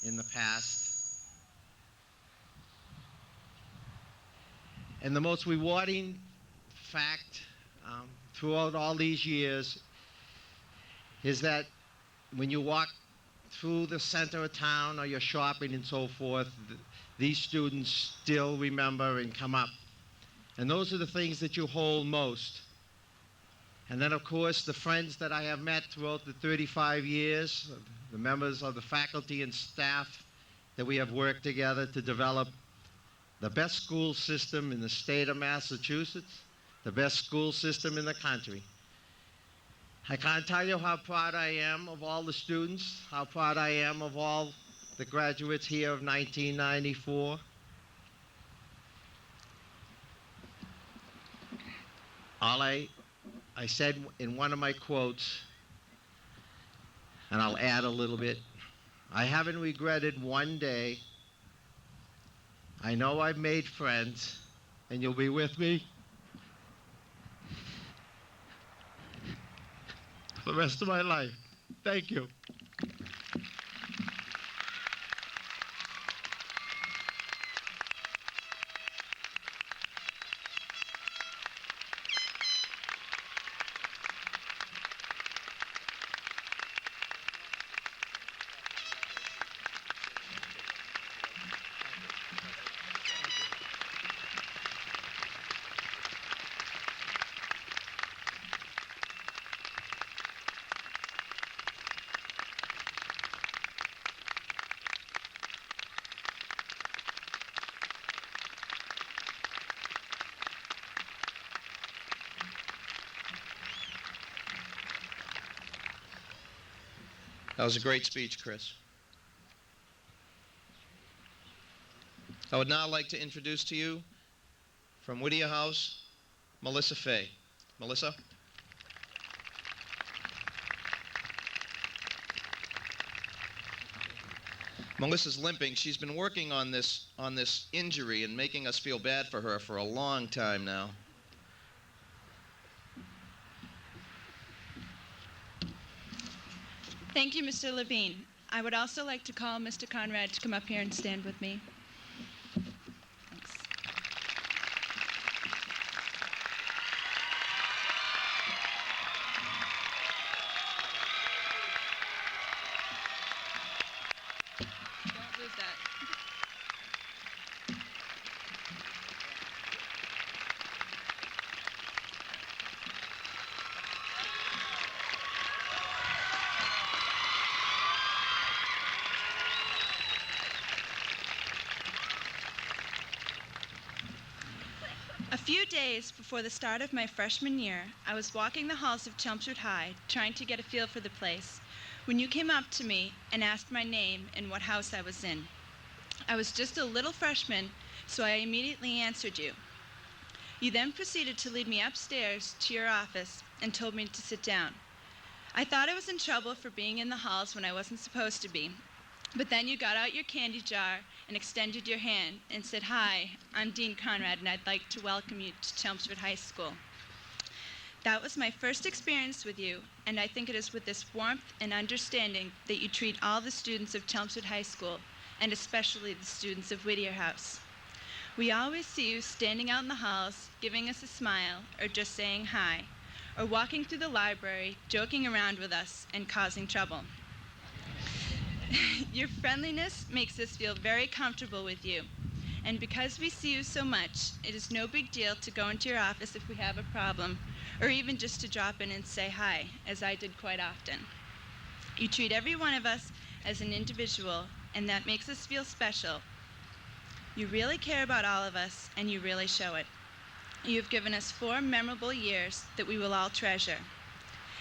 in the past. And the most rewarding fact throughout all these years is that when you walk through the center of town or you're shopping and so forth, these students still remember and come up. And those are the things that you hold most. And then, of course, the friends that I have met throughout the 35 years, the members of the faculty and staff that we have worked together to develop the best school system in the state of Massachusetts, the best school system in the country. I can't tell you how proud I am of all the students, how proud I am of all the graduates here of 1994. All I said in one of my quotes, and I'll add a little bit, I haven't regretted one day. I know I've made friends, and you'll be with me for the rest of my life. Thank you. That was a great speech, Chris. I would now like to introduce to you, from Whittier House, Melissa Fay. Melissa? Melissa's limping. She's been working on this injury and making us feel bad for her for a long time now. Thank you, Mr. Levine. I would also like to call Mr. Conrad to come up here and stand with me. Thanks. Don't lose that. A few days before the start of my freshman year, I was walking the halls of Chelmsford High, trying to get a feel for the place, when you came up to me and asked my name and what house I was in. I was just a little freshman, so I immediately answered you. You then proceeded to lead me upstairs to your office and told me to sit down. I thought I was in trouble for being in the halls when I wasn't supposed to be, but then you got out your candy jar and extended your hand and said, "Hi, I'm Dean Conrad, and I'd like to welcome you to Chelmsford High School." That was my first experience with you, and I think it is with this warmth and understanding that you treat all the students of Chelmsford High School, and especially the students of Whittier House. We always see you standing out in the halls, giving us a smile, or just saying hi, or walking through the library, joking around with us, and causing trouble. Your friendliness makes us feel very comfortable with you. And because we see you so much, it is no big deal to go into your office if we have a problem, or even just to drop in and say hi, as I did quite often. You treat every one of us as an individual, and that makes us feel special. You really care about all of us, and you really show it. You have given us 4 memorable years that we will all treasure.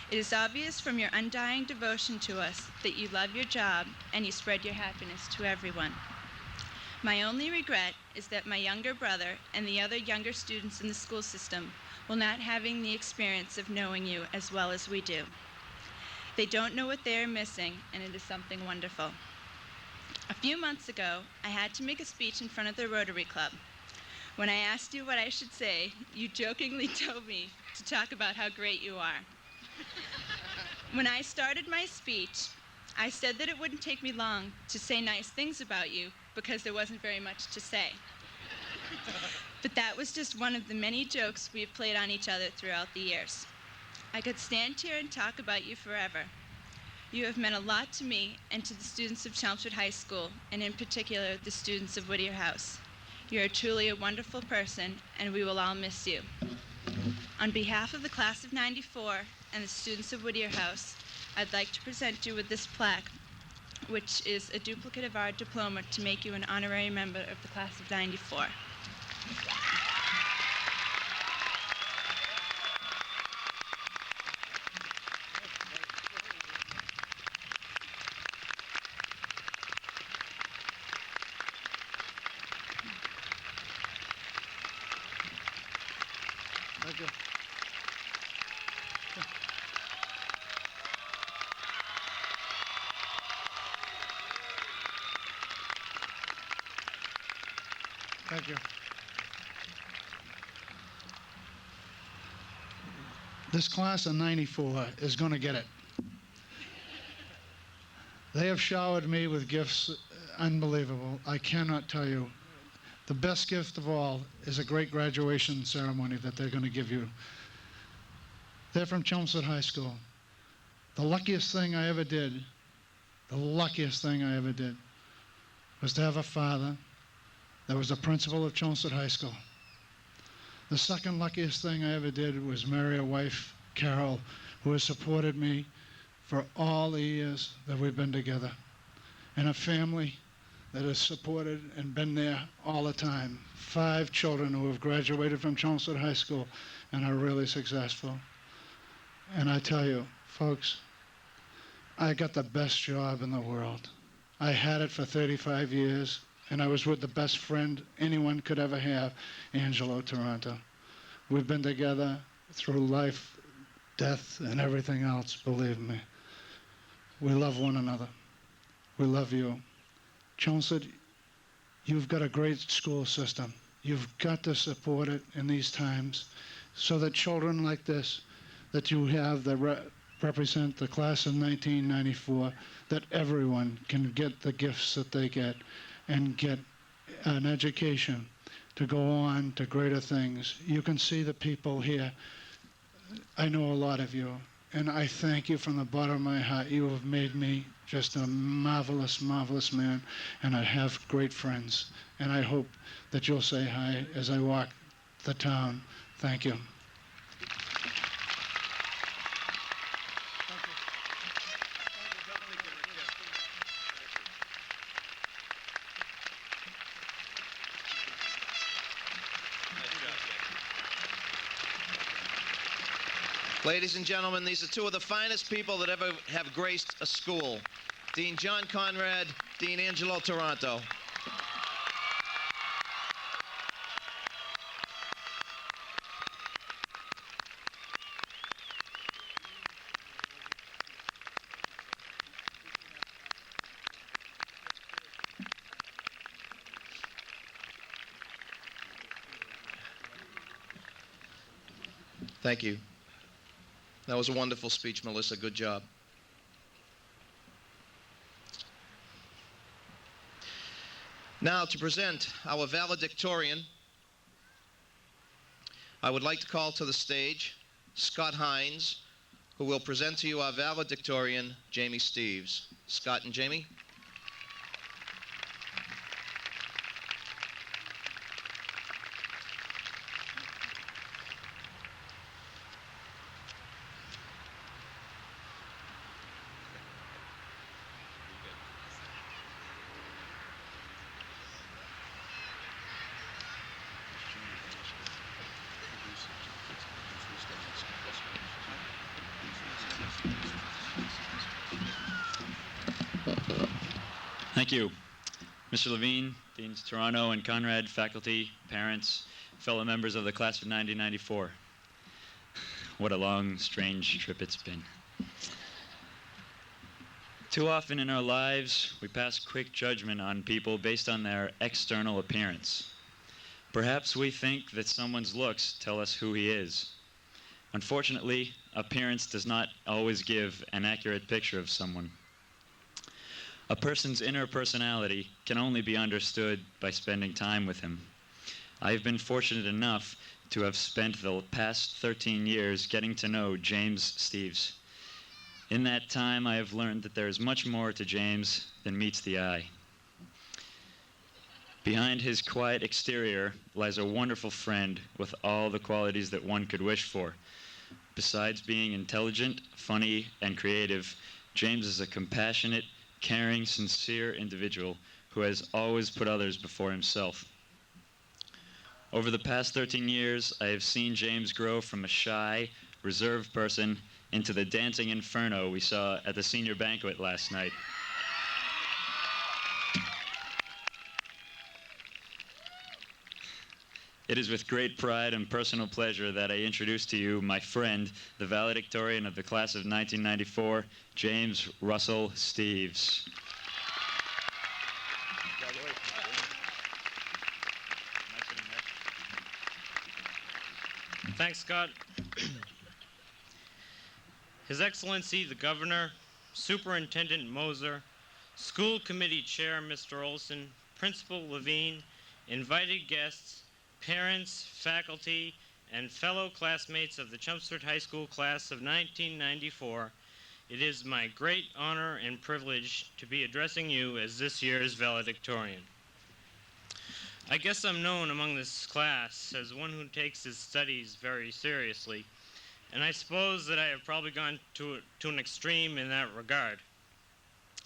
It is obvious from your undying devotion to us that you love your job and you spread your happiness to everyone. My only regret is that my younger brother and the other younger students in the school system will not having the experience of knowing you as well as we do. They don't know what they are missing, and it is something wonderful. A few months ago, I had to make a speech in front of the Rotary Club. When I asked you what I should say, you jokingly told me to talk about how great you are. When I started my speech, I said that it wouldn't take me long to say nice things about you because there wasn't very much to say. But that was just one of the many jokes we have played on each other throughout the years. I could stand here and talk about you forever. You have meant a lot to me and to the students of Chelmsford High School, and in particular, the students of Whittier House. You are truly a wonderful person, and we will all miss you. On behalf of the class of '94 and the students of Whittier House, I'd like to present you with this plaque, which is a duplicate of our diploma to make you an honorary member of the class of '94. Thank you. Thank you. This class of '94 is going to get it. They have showered me with gifts unbelievable. I cannot tell you. The best gift of all is a great graduation ceremony that they're going to give you. They're from Chelmsford High School. The luckiest thing I ever did was to have a father that was the principal of Chelmsford High School. The second luckiest thing I ever did was marry a wife, Carol, who has supported me for all the years that we've been together, and a family that has supported and been there all the time. 5 children who have graduated from Chelmsford High School and are really successful. And I tell you, folks, I got the best job in the world. I had it for 35 years, and I was with the best friend anyone could ever have, Angelo Toronto. We've been together through life, death, and everything else, believe me. We love one another. We love you. Chelmsford, you've got a great school system. You've got to support it in these times so that children like this, that you have that represent the class of 1994, that everyone can get the gifts that they get and get an education to go on to greater things. You can see the people here. I know a lot of you, and I thank you from the bottom of my heart. You have made me just a marvelous, marvelous man, and I have great friends. And I hope that you'll say hi as I walk the town. Thank you. Ladies and gentlemen, these are two of the finest people that ever have graced a school. Dean John Conrad, Dean Angelo Toronto. Thank you. That was a wonderful speech, Melissa. Good job. Now, to present our valedictorian, I would like to call to the stage Scott Hines, who will present to you our valedictorian, Jamie Steves. Scott and Jamie. Thank you. Mr. Levine, Deans Toronto and Conrad, faculty, parents, fellow members of the class of 1994. What a long, strange trip it's been. Too often in our lives, we pass quick judgment on people based on their external appearance. Perhaps we think that someone's looks tell us who he is. Unfortunately, appearance does not always give an accurate picture of someone. A person's inner personality can only be understood by spending time with him. I have been fortunate enough to have spent the past 13 years getting to know James Steves. In that time, I have learned that there is much more to James than meets the eye. Behind his quiet exterior lies a wonderful friend with all the qualities that one could wish for. Besides being intelligent, funny, and creative, James is a compassionate, caring, sincere individual who has always put others before himself. Over the past 13 years, I have seen James grow from a shy, reserved person into the dancing inferno we saw at the senior banquet last night. It is with great pride and personal pleasure that I introduce to you my friend, the valedictorian of the class of 1994, James Russell Steves. Thanks, Scott. His Excellency the Governor, Superintendent Moser, School Committee Chair Mr. Olson, Principal Levine, invited guests, parents, faculty, and fellow classmates of the Chelmsford High School class of 1994, it is my great honor and privilege to be addressing you as this year's valedictorian. I guess I'm known among this class as one who takes his studies very seriously, and I suppose that I have probably gone to an extreme in that regard.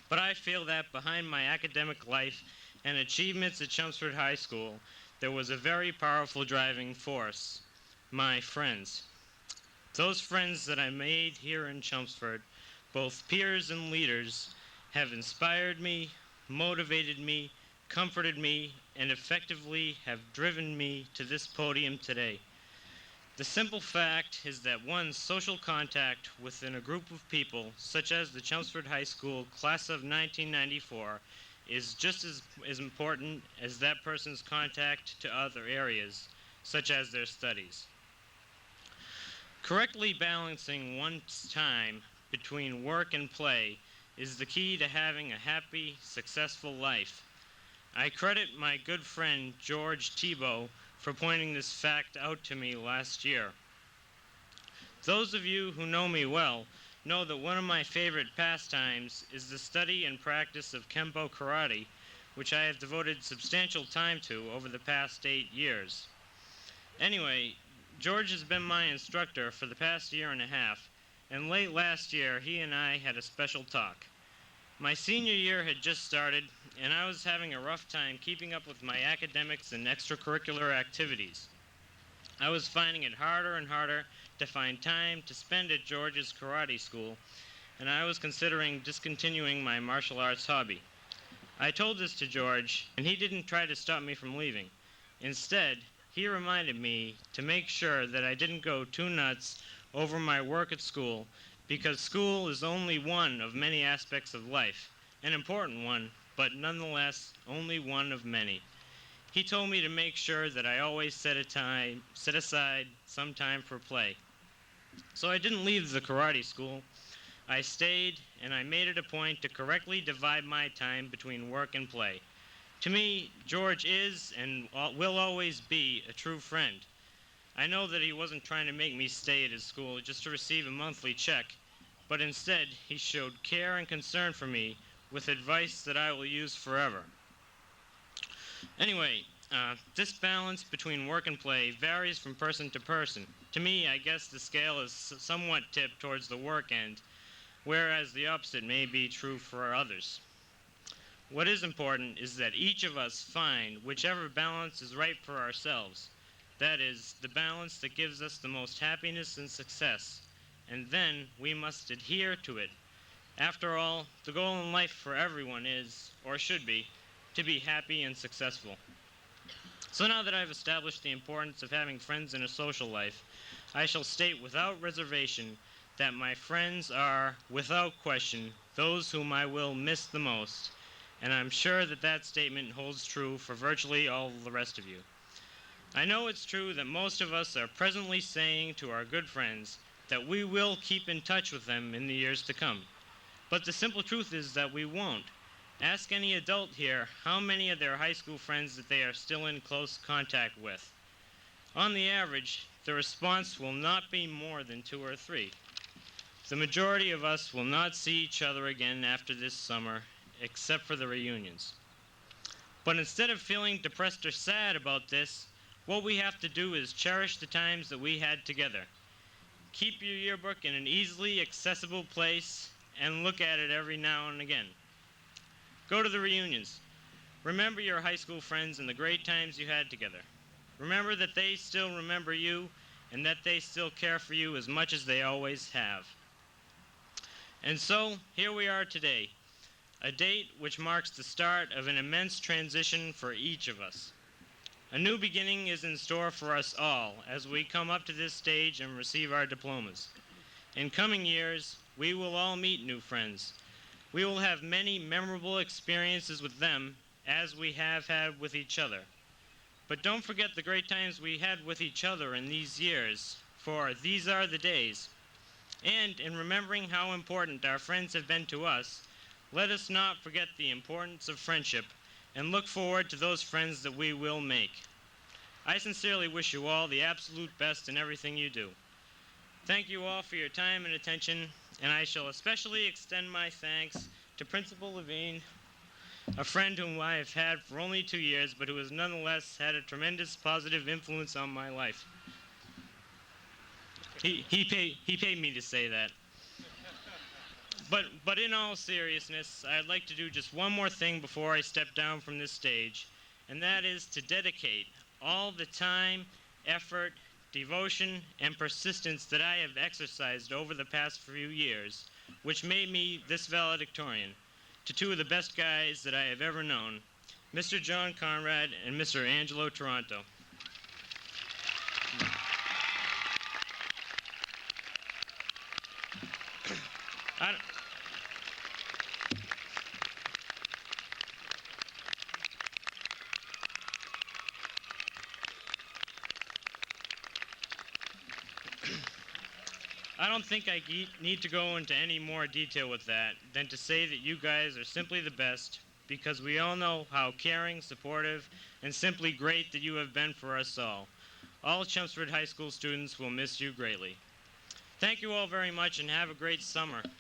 But I feel that behind my academic life and achievements at Chelmsford High School, there was a very powerful driving force, my friends. Those friends that I made here in Chelmsford, both peers and leaders, have inspired me, motivated me, comforted me, and effectively have driven me to this podium today. The simple fact is that one's social contact within a group of people, such as the Chelmsford High School class of 1994, is just as important as that person's contact to other areas, such as their studies. Correctly balancing one's time between work and play is the key to having a happy, successful life. I credit my good friend George Tebow for pointing this fact out to me last year. Those of you who know me well know that one of my favorite pastimes is the study and practice of Kempo karate, which I have devoted substantial time to over the past 8 years. Anyway, George has been my instructor for the past year and a half, and late last year he and I had a special talk. My senior year had just started, and I was having a rough time keeping up with my academics and extracurricular activities. I was finding it harder and harder to find time to spend at George's karate school, and I was considering discontinuing my martial arts hobby. I told this to George, and he didn't try to stop me from leaving. Instead, he reminded me to make sure that I didn't go too nuts over my work at school, because school is only one of many aspects of life, an important one, but nonetheless only one of many. He told me to make sure that I always set aside some time for play. So I didn't leave the karate school. I stayed, and I made it a point to correctly divide my time between work and play. To me, George is and will always be a true friend. I know that he wasn't trying to make me stay at his school just to receive a monthly check, but instead he showed care and concern for me with advice that I will use forever. Anyway, this balance between work and play varies from person to person. To me, I guess the scale is somewhat tipped towards the work end, whereas the opposite may be true for others. What is important is that each of us find whichever balance is right for ourselves. That is, the balance that gives us the most happiness and success, and then we must adhere to it. After all, the goal in life for everyone is, or should be, to be happy and successful. So now that I've established the importance of having friends in a social life, I shall state without reservation that my friends are, without question, those whom I will miss the most, and I'm sure that that statement holds true for virtually all the rest of you. I know it's true that most of us are presently saying to our good friends that we will keep in touch with them in the years to come. But the simple truth is that we won't. Ask any adult here how many of their high school friends that they are still in close contact with. On the average, the response will not be more than 2 or 3. The majority of us will not see each other again after this summer, except for the reunions. But instead of feeling depressed or sad about this, what we have to do is cherish the times that we had together. Keep your yearbook in an easily accessible place and look at it every now and again. Go to the reunions. Remember your high school friends and the great times you had together. Remember that they still remember you and that they still care for you as much as they always have. And so, here we are today, a date which marks the start of an immense transition for each of us. A new beginning is in store for us all as we come up to this stage and receive our diplomas. In coming years, we will all meet new friends. We will have many memorable experiences with them as we have had with each other. But don't forget the great times we had with each other in these years, for these are the days. And in remembering how important our friends have been to us, let us not forget the importance of friendship and look forward to those friends that we will make. I sincerely wish you all the absolute best in everything you do. Thank you all for your time and attention, and I shall especially extend my thanks to Principal Levine, a friend whom I have had for only 2 years, but who has nonetheless had a tremendous positive influence on my life. He paid me to say that. But in all seriousness, I'd like to do just one more thing before I step down from this stage, and that is to dedicate all the time, effort, devotion, and persistence that I have exercised over the past few years which made me this valedictorian, to two of the best guys that I have ever known, Mr. John Conrad and Mr. Angelo Toronto. I don't think I need to go into any more detail with that than to say that you guys are simply the best, because we all know how caring, supportive, and simply great that you have been for us all. All Chelmsford High School students will miss you greatly. Thank you all very much and have a great summer. You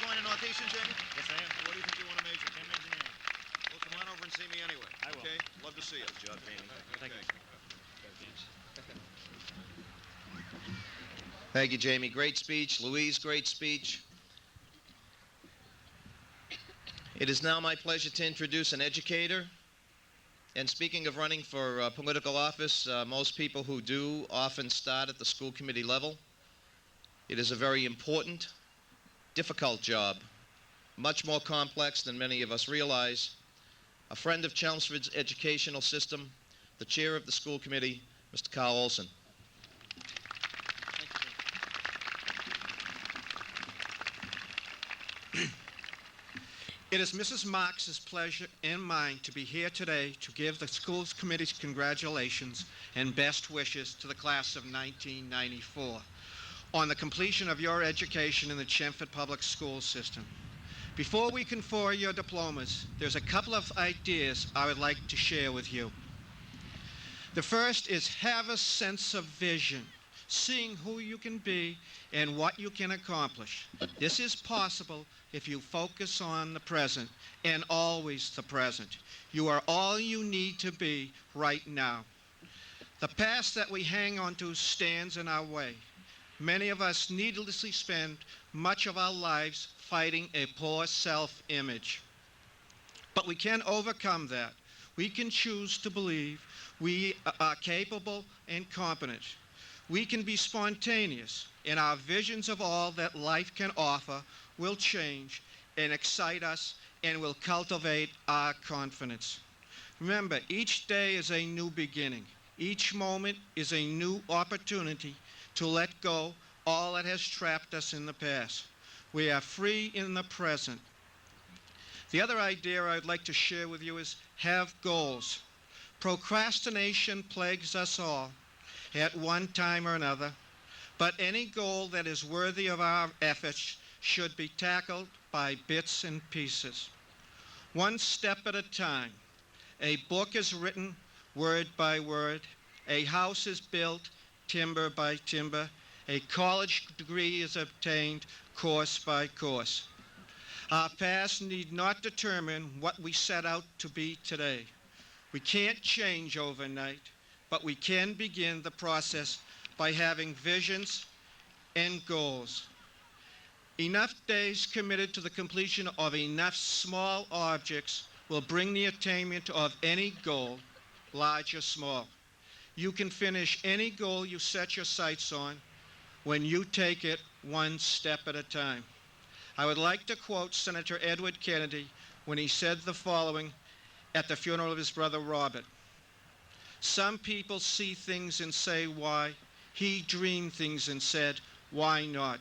going to Northeastern, Jamie? Yes, I am. What do you think you want to major? Can't major now. Well, come on over and see me anyway. I will. Okay? Love to see you, Judd. Thank you. Thank you, Jamie. Great speech. Louise, great speech. It is now my pleasure to introduce an educator. And speaking of running for political office, most people who do often start at the school committee level. It is a very important, difficult job, much more complex than many of us realize. A friend of Chelmsford's educational system, the chair of the school committee, Mr. Carl Olson. It is Mrs. Marks's pleasure and mine to be here today to give the schools committee's congratulations and best wishes to the class of 1994 on the completion of your education in the Chelmsford Public School System. Before we confer your diplomas, there's a couple of ideas I would like to share with you. The first is have a sense of vision, seeing who you can be and what you can accomplish. This is possible if you focus on the present and always the present. You are all you need to be right now. The past that we hang on to stands in our way. Many of us needlessly spend much of our lives fighting a poor self-image. But we can overcome that. We can choose to believe we are capable and competent. We can be spontaneous, and our visions of all that life can offer will change and excite us and will cultivate our confidence. Remember, each day is a new beginning. Each moment is a new opportunity to let go all that has trapped us in the past. We are free in the present. The other idea I'd like to share with you is have goals. Procrastination plagues us all at one time or another, but any goal that is worthy of our efforts should be tackled by bits and pieces. One step at a time. A book is written word by word. A house is built timber by timber. A college degree is obtained course by course. Our past need not determine what we set out to be today. We can't change overnight, but we can begin the process by having visions and goals. Enough days committed to the completion of enough small objects will bring the attainment of any goal, large or small. You can finish any goal you set your sights on when you take it one step at a time. I would like to quote Senator Edward Kennedy when he said the following at the funeral of his brother Robert. Some people see things and say why. He dreamed things and said, why not?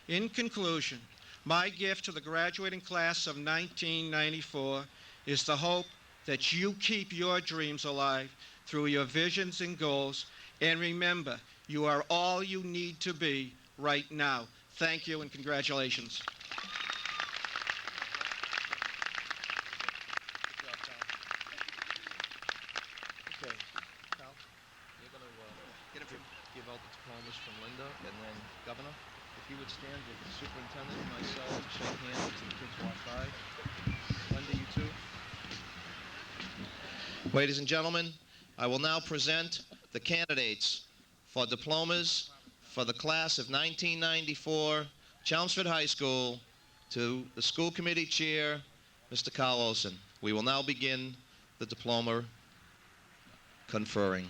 In conclusion, my gift to the graduating class of 1994 is the hope that you keep your dreams alive through your visions and goals. And remember, you are all you need to be right now. Thank you and congratulations. Okay, Cal, you're going to give out the diplomas from Linda and then Governor. If you would stand with the superintendent and myself to shake hands as the kids walk by. Linda, you too. Ladies and gentlemen, I will now present the candidates for diplomas for the class of 1994, Chelmsford High School, to the school committee chair, Mr. Carl Olson. We will now begin the diploma conferring.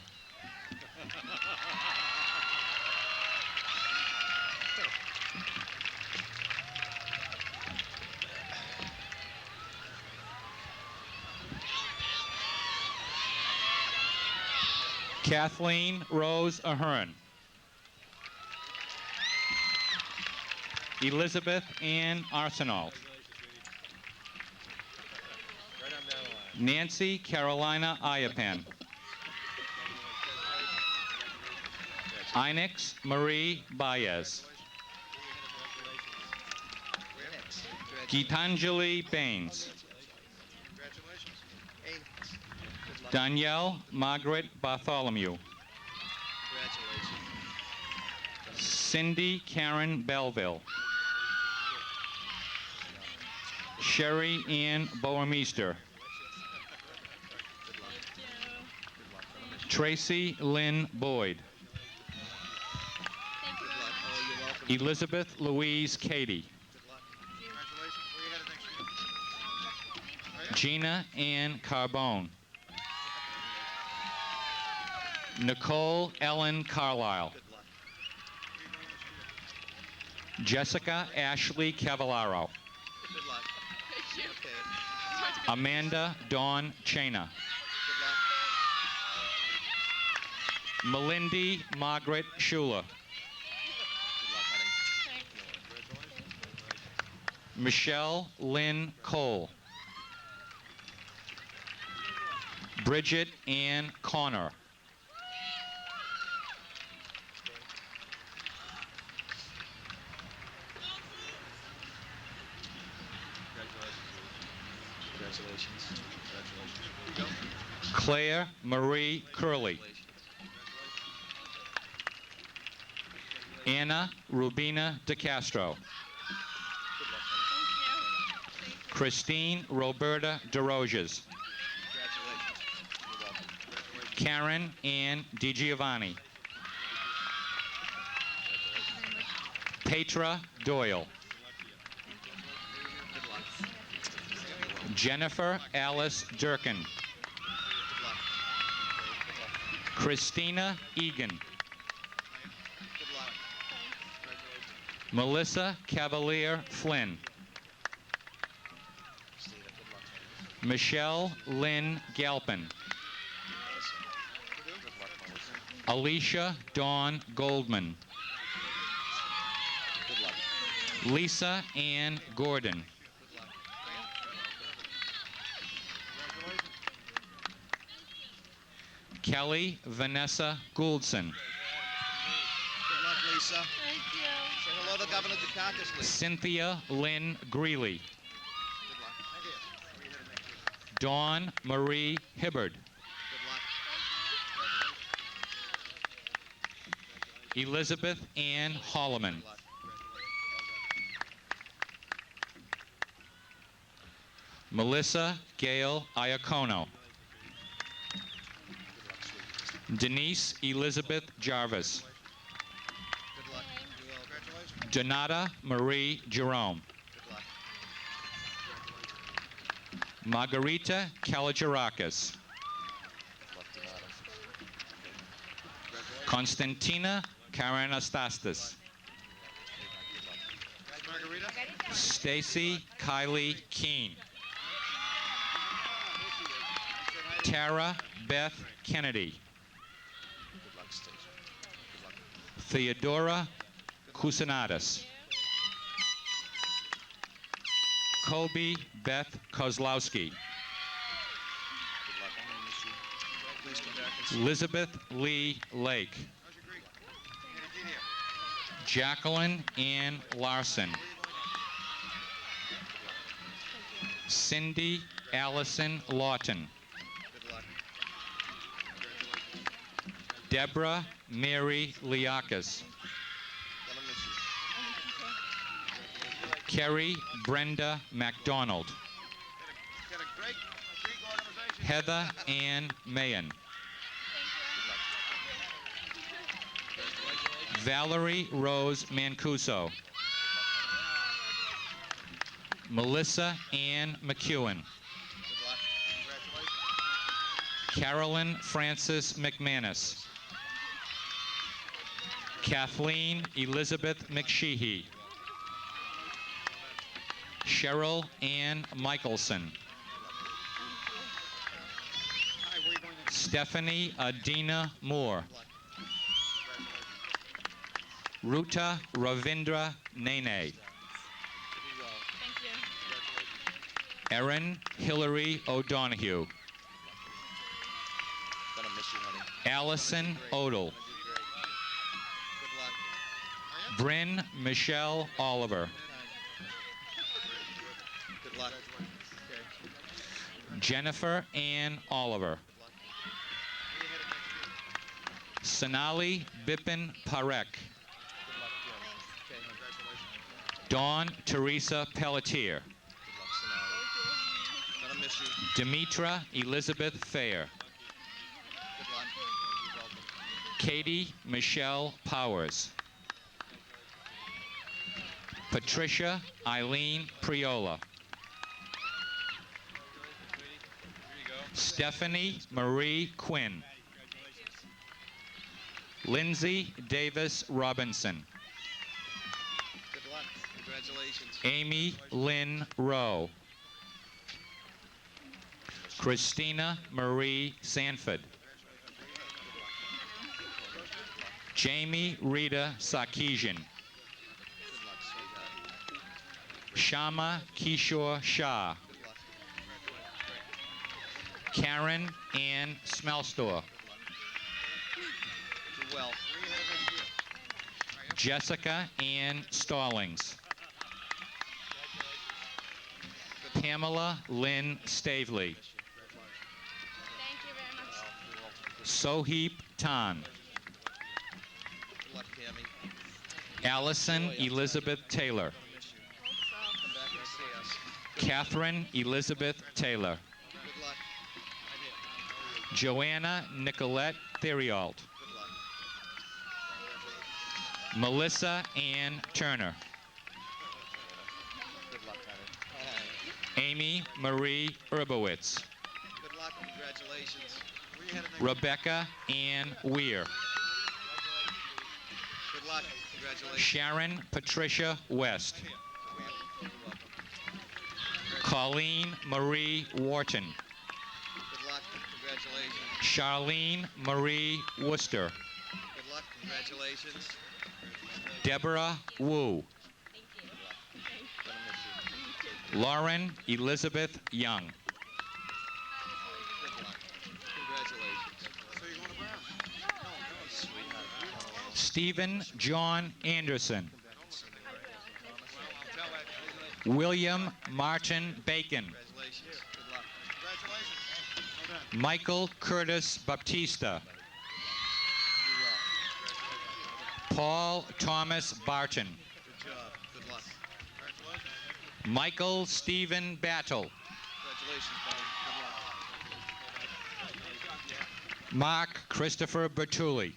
Kathleen Rose Ahern. Elizabeth Ann Arsenault. Nancy Carolina Iapan. Inex Marie Baez. Gitanjali Baines. Danielle Margaret Bartholomew. Cindy Karen Belleville. Sherry Ann Boermeester. Tracy Lynn Boyd. Elizabeth Louise Cady. Gina Ann Carbone. Nicole Ellen Carlisle. Jessica Ashley Cavallaro. Amanda Dawn Chena. Melindy Margaret Schuler. Michelle Lynn Cole. Bridget Ann Connor. Congratulations. Claire Marie Curley. Anna Rubina DeCastro. Christine Roberta DeRoges. Karen Ann DiGiovanni. Petra Doyle. Jennifer Alice Durkin. Christina Egan. Melissa Cavalier Flynn. Michelle Lynn Galpin. Alicia Dawn Goldman. Lisa Ann Gordon. Kelly Vanessa Gouldson. Good luck, Lisa. Thank you. Say hello to Governor Dukakis, Lisa. Cynthia Lynn Greeley. Good luck. Dawn Marie Hibbard. Elizabeth Ann Holloman. Melissa Gail Iacono. Denise Elizabeth Jarvis. Good luck. You will. Congratulations. Donata Marie Jerome. Good luck. Margarita Kalajarakis. Konstantina Karanastastis. Margarita. Stacy Kylie Keene. Tara Beth Kennedy. Good luck, Stacy. Good luck. Theodora Kusanatis. Kobe Beth Kozlowski. Good luck. I'm gonna miss you. Please come back and see. Elizabeth Lee Lake. How's your Greek? Get here. Jacqueline Ann Larson. Cindy Allison Lawton. Good luck. Deborah Mary Liakis. Gonna miss you. Kerry Brenda MacDonald. Got a great Greek organization. Heather Ann Mayen. Valerie Rose Mancuso. Melissa Ann McEwen. Good luck. Congratulations. Carolyn Frances McManus. Kathleen Elizabeth McSheehy. Cheryl Ann Michelson. Stephanie Adina Moore. Ruta Ravindra Nene. Thank you. Erin Hillary O'Donoghue. Gonna miss you, honey. Allison Odell. Good luck. Bryn Michelle Oliver. Good luck. Jennifer Ann Oliver. Sonali Bipin Parek. Dawn Teresa Pelletier. Gonna miss you. Demetra Elizabeth Fair. Good luck. Katie Michelle Powers. Patricia Eileen Priola. Stephanie Marie Quinn. Lindsay Davis Robinson. Good luck. Congratulations. Amy Lynn Rowe. Christina Marie Sanford. Jamie Rita Sarkeesian. Good luck, sweetheart. Shama Kishore Shah. Karen Ann Smellstore. Do well. Jessica Ann Stallings. Pamela Lynn Stavely. Thank you very much. Soheep Tan. Good luck, Tammy. Allison Elizabeth Taylor. Come back and see us. Catherine Elizabeth Taylor. Good luck. Joanna Nicolette Theriault. Good luck. Melissa Ann Turner. Good luck, honey. Amy Marie Urbowitz. Good luck. Congratulations. Rebecca Ann Weir. Good luck. Congratulations. Sharon Patricia West. Colleen Marie Wharton. Good luck. Congratulations. Charlene Marie Worcester. Good luck. Congratulations. Deborah Wu. Gonna miss you. Lauren Elizabeth Young. Good luck. Congratulations. So you going to Brown? Sweetheart. Stephen John Anderson. William Martin Bacon. Congratulations. Good luck. Congratulations. Michael Curtis Baptista. Paul Thomas Barton. Good job. Good luck. Michael Stephen Battle. Congratulations, buddy. Good luck. Mark Christopher Bertulli.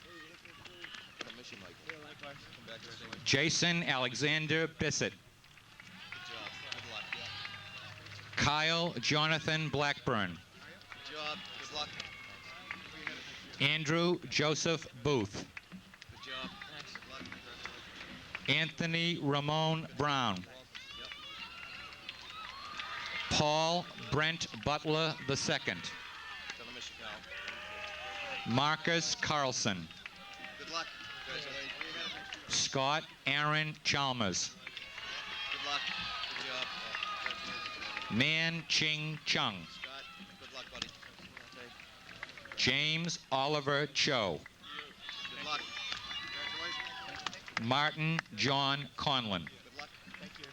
Gonna miss you, Michael. Come back and see me. Jason Alexander Bissett. Good job. Good luck. Kyle Jonathan Blackburn. Good job. Good luck. Andrew Joseph Booth. Good job. Good luck. Anthony Ramon Brown. Paul Brent Butler II. Gonna miss you, pal. Marcus Carlson. Good luck. Congratulations. Scott Aaron Chalmers. Good luck. Good job. Man Ching Chung. Scott, good luck, buddy. Okay. James Oliver Cho. Good luck. Congratulations. Martin John Conlon. Good luck. Thank you.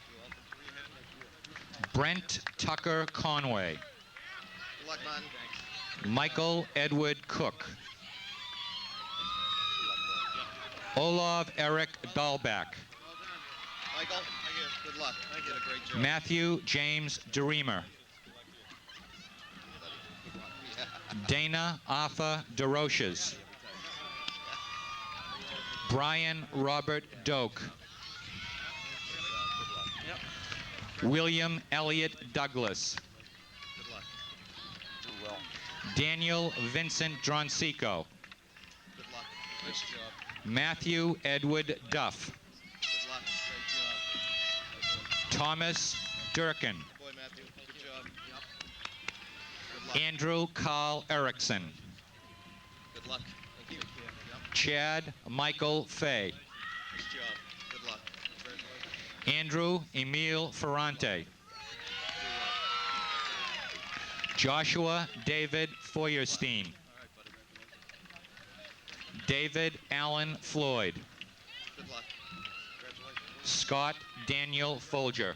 Brent Tucker Conway. Good luck, man. Michael Edward Cook. Olav Eric Dahlback. Michael, good luck. You did a great job. Matthew James DeReamer. Dana Arthur DeRoches. Brian Robert Doak. William Elliott Douglas. Good luck. Do well. Daniel Vincent Dronsico. Good luck. Nice job. Matthew Edward Duff. Good luck. Great job. Thomas Durkin. Good boy, Matthew. Good job. Good luck. Andrew Carl Erickson. Good luck. Thank you. Yep. Chad Michael Fay. Nice job. Good luck. Andrew Emil Ferrante. Joshua David Feuerstein. David Allen Floyd. Good luck. Congratulations. Scott Daniel Folger.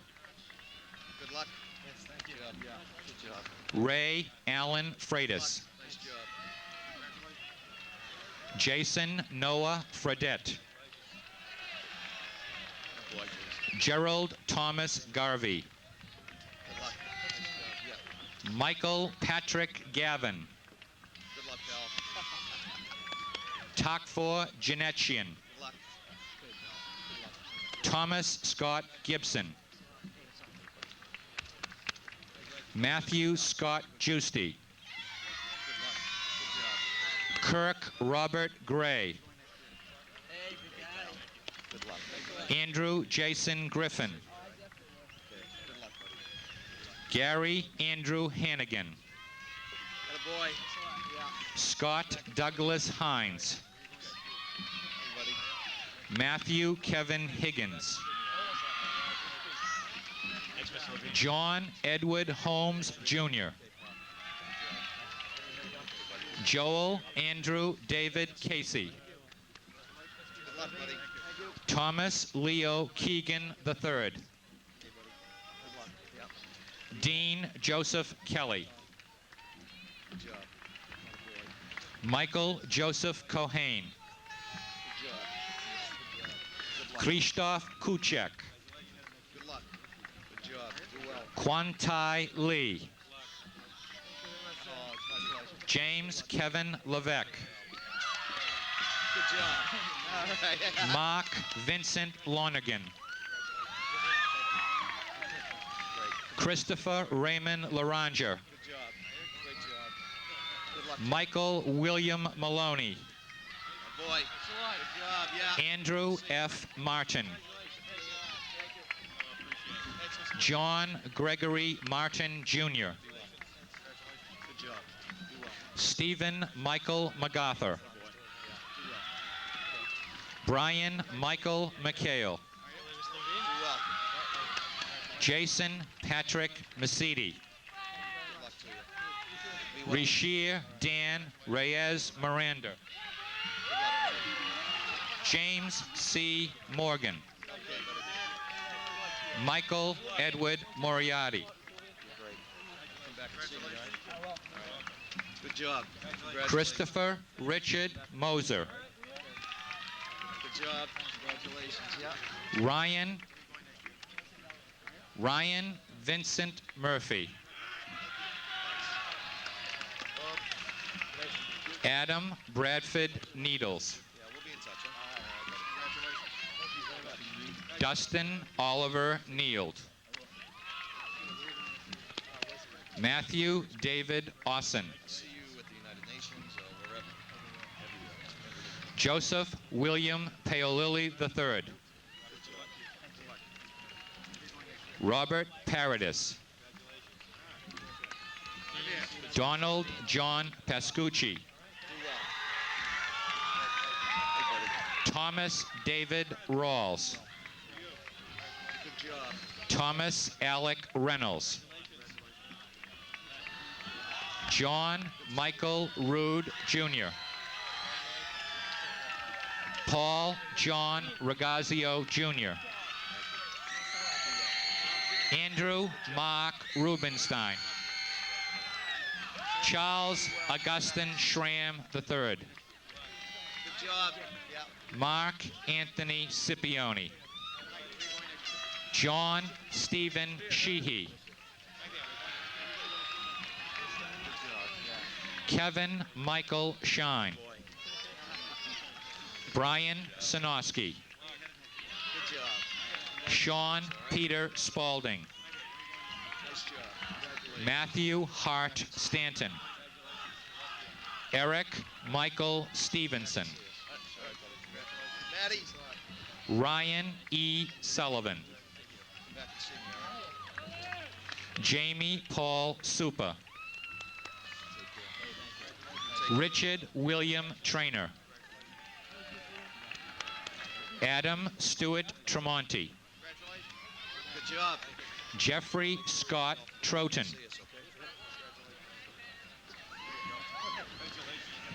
Good luck. Yes, thank you. Good job. Ray Allen Freitas. Nice job. Jason Noah Fredette. Good boy, Jason. Gerald Thomas Garvey. Good luck. Nice job. Yeah. Michael Patrick Gavin. Good luck, pal. Takfor Janetchian. Good luck. Good, pal. Good luck. Thomas Scott Gibson. Matthew Scott Giusti. Good luck. Good job. Kirk Robert Gray. Good luck. Andrew Jason Griffin. Okay. Good luck, buddy. Gary Andrew Hannigan. Got a boy. Yeah. Scott Douglas Hines. Hey, buddy. Matthew Kevin Higgins. John Edward Holmes Jr. Joel Andrew David Casey. Good luck, buddy. Thomas Leo Keegan III. Hey, buddy. Good luck. Yep. Dean Joseph Kelly. Good job. Michael Joseph Cohane. Good job. Good job. Good luck. Krzysztof Kuchek. Good luck. Good job. Do well. Kwantai Lee. Oh, congratulations. James Kevin Levesque. Good job. All right. Mark Vincent Lonergan. Christopher Raymond Laranger. Good job. Great job. Good luck. Michael William Maloney. My boy. Good job. Yeah. Andrew F. Martin. John Gregory Martin Jr. Good job. Do well. Stephen Michael MacArthur. Do well. Brian Michael McHale. Do well. Jason Patrick Masidi. Good luck to you. Be well. Rashir Dan Reyes Miranda. Good luck, buddy. James C. Morgan. Okay, buddy. Michael Edward Moriarty. You're great. Come back and see me, all right? All right. Good job. Congratulations. Christopher Richard Moser. Good job. Congratulations. Yeah. Ryan Vincent Murphy. Adam Bradford Needles. Yeah, we'll be in touch, huh? Congratulations. Thank you very much. Dustin Oliver Neild. Matthew David Austin. See you at the United Nations or wherever. Joseph William Paolilli III. Robert Paradis. Donald John Pascucci. Do well. Hey, buddy. Thomas David Rawls. Good job. Thomas Alec Reynolds. John Michael Rood Jr. Paul John Regazio Jr. Andrew Mark Rubenstein. Charles Augustine Schramm III. Good job. Yeah. Mark Anthony Scipione. John Stephen Sheehy. Kevin Michael Shine. Brian Sinowski. Good job. Sean Peter Spalding. Nice job. Congratulations. Matthew Hart Stanton. Eric Michael Stevenson. Maddie. Ryan E. Sullivan. Come back and see me, all right? Jamie Paul Supa. Take Richard William Trainer. Adam Stewart Tremonti. Good job. Jeffrey Scott Troughton.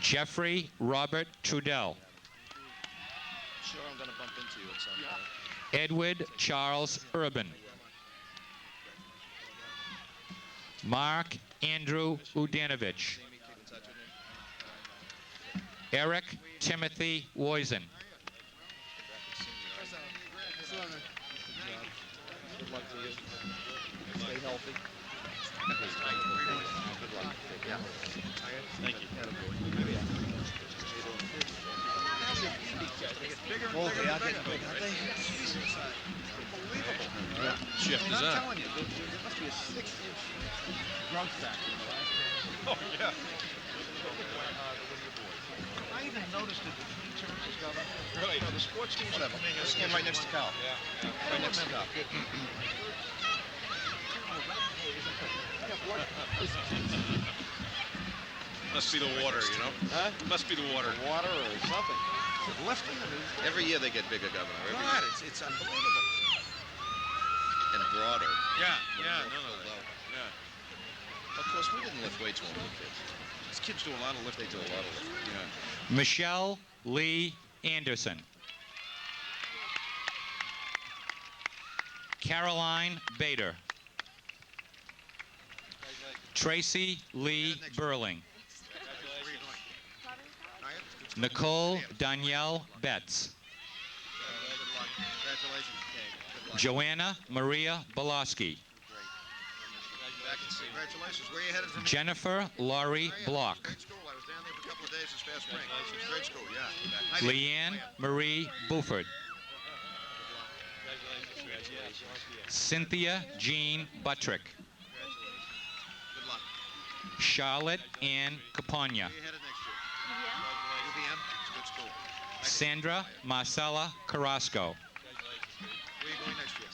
Jeffrey Robert Trudell. Sure, I'm going to bump into you at some point. Edward Charles Urban. Mark Andrew Udanovich. Eric Timothy Woisen. Good luck to you. Stay healthy. Good luck. Yeah. Thank you. Oh, they are getting big, aren't they? Unbelievable. Shift is I'm up. telling you, there must be a 6-inch growth factor in the last 10 years. Oh, yeah. I even noticed it between terms as governor. Really? You know, the sports teams Whatever. come in here, Stand right next to Cal. Yeah. Right next to Cal. Must be the water, you know? Huh? Must be the water. Water or something. Is it lifting? Every year they get bigger, Governor. Every God, year. it's unbelievable. And broader. Yeah, More yeah, filled no. out. Yeah. Of course, we didn't lift weights when we were kids. These kids do a lot of lifting. They do a lot of lifting. Yeah. Michelle Lee Anderson. Caroline Bader. Tracy Lee Burling. Nicole Danielle Betts. Congratulations. Joanna Maria Boloski. Back and see. Congratulations. Where are you headed from? Jennifer Laurie Block. Great school. I was down there for a couple of days this past spring. Great school, yeah. Leanne Marie Buford. Cynthia Jean Buttrick. Good luck. Charlotte Ann Capogna. Where are you headed next year? UVM. It's a good school. Sandra Marcella Carrasco. Where are you going next year?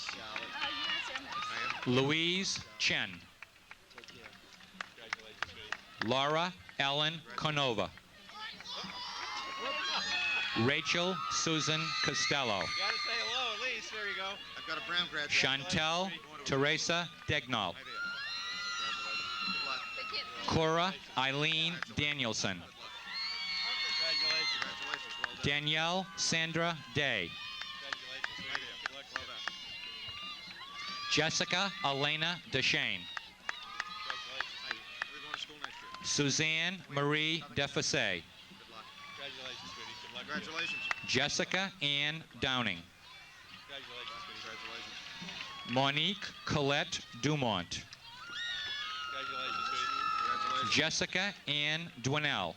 Charlotte. Louise Chen. Laura Ellen Canova. Rachel Susan Costello. You gotta say hello at least. There you go. I've got a Brown graduate. Chantel Teresa Degnall. Hi there. Good luck. Cora Eileen Danielson. Congratulations. Congratulations. Well done. Danielle Sandra Day. Congratulations, sweetie. Good luck. Well done. Jessica Elena Deshane. Where are you going to school next year? Suzanne Marie Defassay. Good luck. Congratulations, sweetie. Good luck. Congratulations. Jessica Ann Downing. Congratulations, sweetie. Congratulations. Monique Colette Dumont. Congratulations, sweetie. Congratulations. Jessica Ann Dwinell.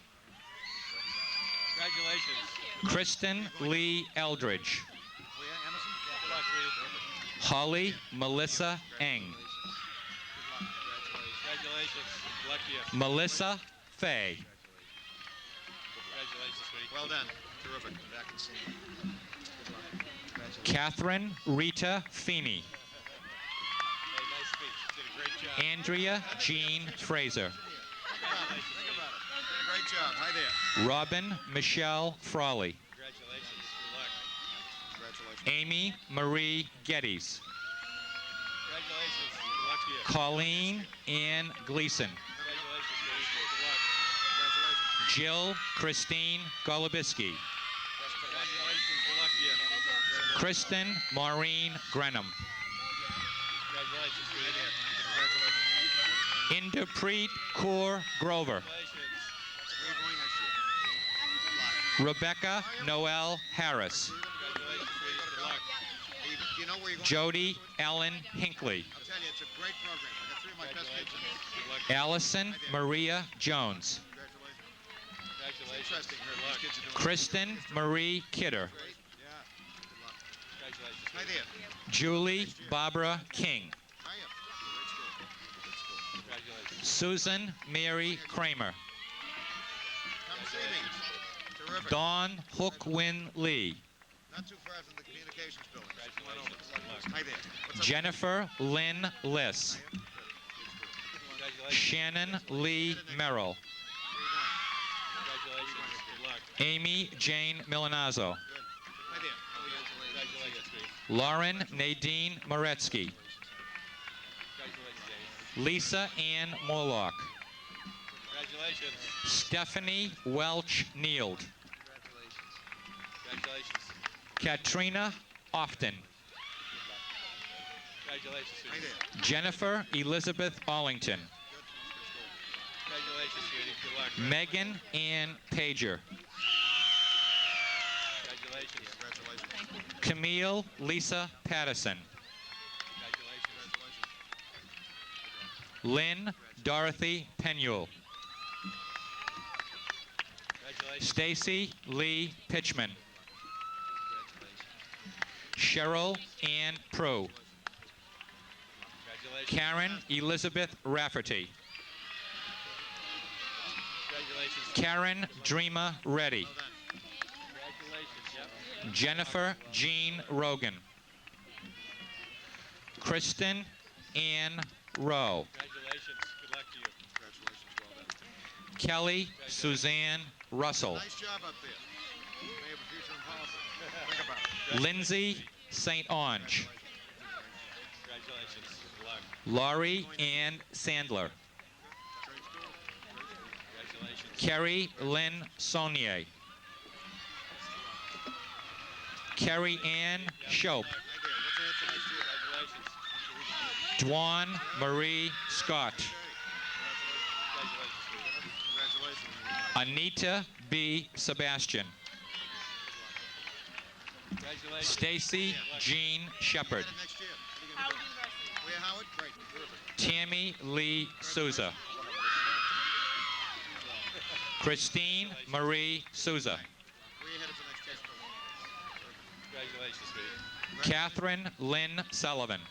Congratulations. Kristen Lee Eldridge. Where, Emerson? Good luck, sweetie. Holly Melissa Eng. Congratulations. Good luck to you. Melissa Fay. Congratulations, sweetie. Well done. Terrific. Back and see you. Good luck. Congratulations. Catherine Rita Feeney. Hey, nice speech. You did a great job. Andrea Jean Fraser. Think about it. Did a great job. Hi there. Robin Michelle Frawley. Congratulations. Good luck. Congratulations. Amy Marie Geddes. Congratulations. Good luck to you. Colleen Ann Gleason. Congratulations, sweetie. Good luck. Congratulations. Jill Christine Golubiski. Congratulations. Good luck to you. Kristen Maureen Grenham. Congratulations, sweetie. Congratulations. Inderpreet Kaur Grover. Congratulations. Where are you going next year? Rebecca Noel Harris. Congratulations, sweetie. Good luck. Do you know where you're going? Jody Ellen Hinckley. I'll tell you, it's a great program. I got 3 of my best kids in there. Good luck. Allison Maria Jones. Congratulations. Congratulations. Interesting. Good These luck. kids are doing Kristen Marie Kidder. great. Yeah. Good luck. Congratulations. Hi there. Julie Barbara King. Hiya. Great school. Good school. Congratulations. Susan Mary Kramer. Come see me. Terrific. Dawn Hook Win Lee. Not too far from the communications building. Come on over. Congratulations. Good luck. Hi there. What's up? Jennifer Lynn Liss. Hiya. Good school. Congratulations. Shannon Lee Merrill. Where are you going? Amy Jane Milanazzo. Right there. Congratulations, sweetie. Lauren Nadine Moretsky. Congratulations, James. Lisa Ann Morlock. Congratulations. Stephanie Welch Neild. Congratulations. Katrina Often. Congratulations, Right sweetie. there. Jennifer Elizabeth Allington. Congratulations, sweetie. Good luck. Megan Ann Pager. Congratulations. Congratulations. Camille Lisa Patterson. Congratulations. Lynn Dorothy Penule. Congratulations. Stacy Lee Pitchman. Cheryl Ann Prue. Congratulations. Karen Elizabeth Rafferty. Congratulations. Karen Dreamer Reddy. Congratulations. Yep. Jennifer Jean Rogan. Kristen Ann Rowe. Congratulations. Good luck to you. Congratulations. Well done. Kelly Suzanne Russell. Nice job up there. You may have a future in politics. Think about it. Lindsay St. Onge. Congratulations. Good luck. Laurie Ann Sandler. Congratulations. Kerry Lynn Saunier. Kerry Ann Shope. Right there. What's ahead for next year? Congratulations. Dwan Marie Scott. Congratulations. Congratulations. Anita B. Sebastian. Congratulations. Stacy Jean Shepard. Ahead next year. What are you gonna do? Where, Howard? Great. Terrific. Tammy Lee Souza. Christine Marie Souza. Where you headed for next year? Congratulations, sweetie. Catherine Lynn Sullivan.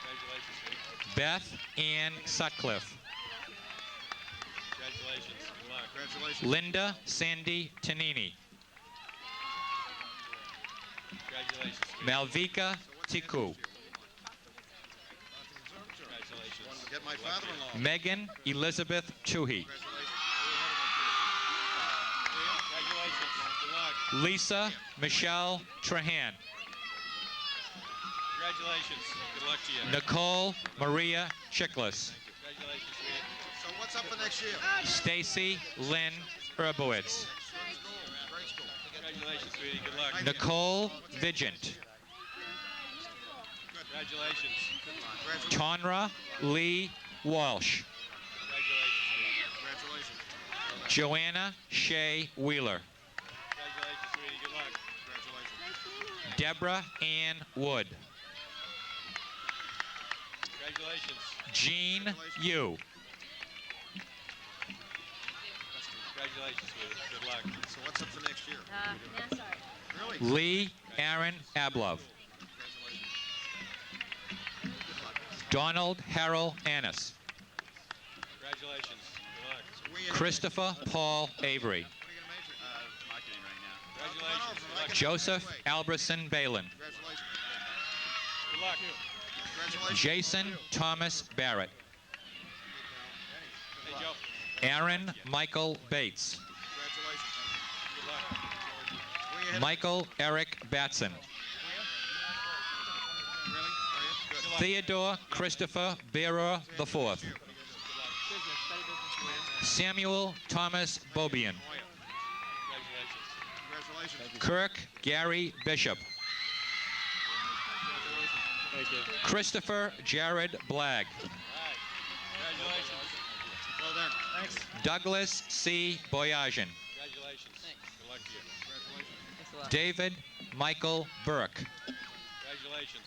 Congratulations, sweetie. Beth Ann Sutcliffe. Congratulations. Good luck. Congratulations. Linda Sandy Tanini. Congratulations, sweetie. Malvika Tiku. Congratulations. Get my father-in-law. Megan Elizabeth Tuhi. Congratulations. Congratulations. Good luck. Lisa Michelle Trahan. Congratulations. Good luck to you. Nicole Maria Chiklis. Congratulations, sweetie. So what's up for next year? Stacy Lynn Herbowitz. Great school. Congratulations, sweetie. Good luck. Nicole Vigent. Congratulations. Tonra Lee Walsh. Congratulations, sweetie. Congratulations. Joanna Shea Wheeler. Congratulations, sweetie. Good luck. Congratulations. Deborah Ann Wood. Congratulations. Jean Yu. Congratulations, sweetie. Good luck. So what's up for next year? Really? Lee Aaron Ablov. Donald Harold Annis. Congratulations. Good luck. So where you headed? Christopher Paul Avery. What are you gonna major? Marketing right now. Congratulations. Good luck. Joseph Alberson Balin. Congratulations. Good luck. Congratulations. Jason Thomas Barrett. Hey, Joe. Aaron Michael Bates. Congratulations. Good luck. Where you headed? Michael Eric Batson. Really? Are you? Good. Theodore Christopher Bearer IV. Good luck. Samuel Thomas Bobian. Congratulations. Kirk Gary Bishop. Thank you. Christopher Jared Blagg. Congratulations. Well done. Thanks. Douglas C. Boyajian. Congratulations. Good luck to you. Congratulations. David Michael Burke. Congratulations.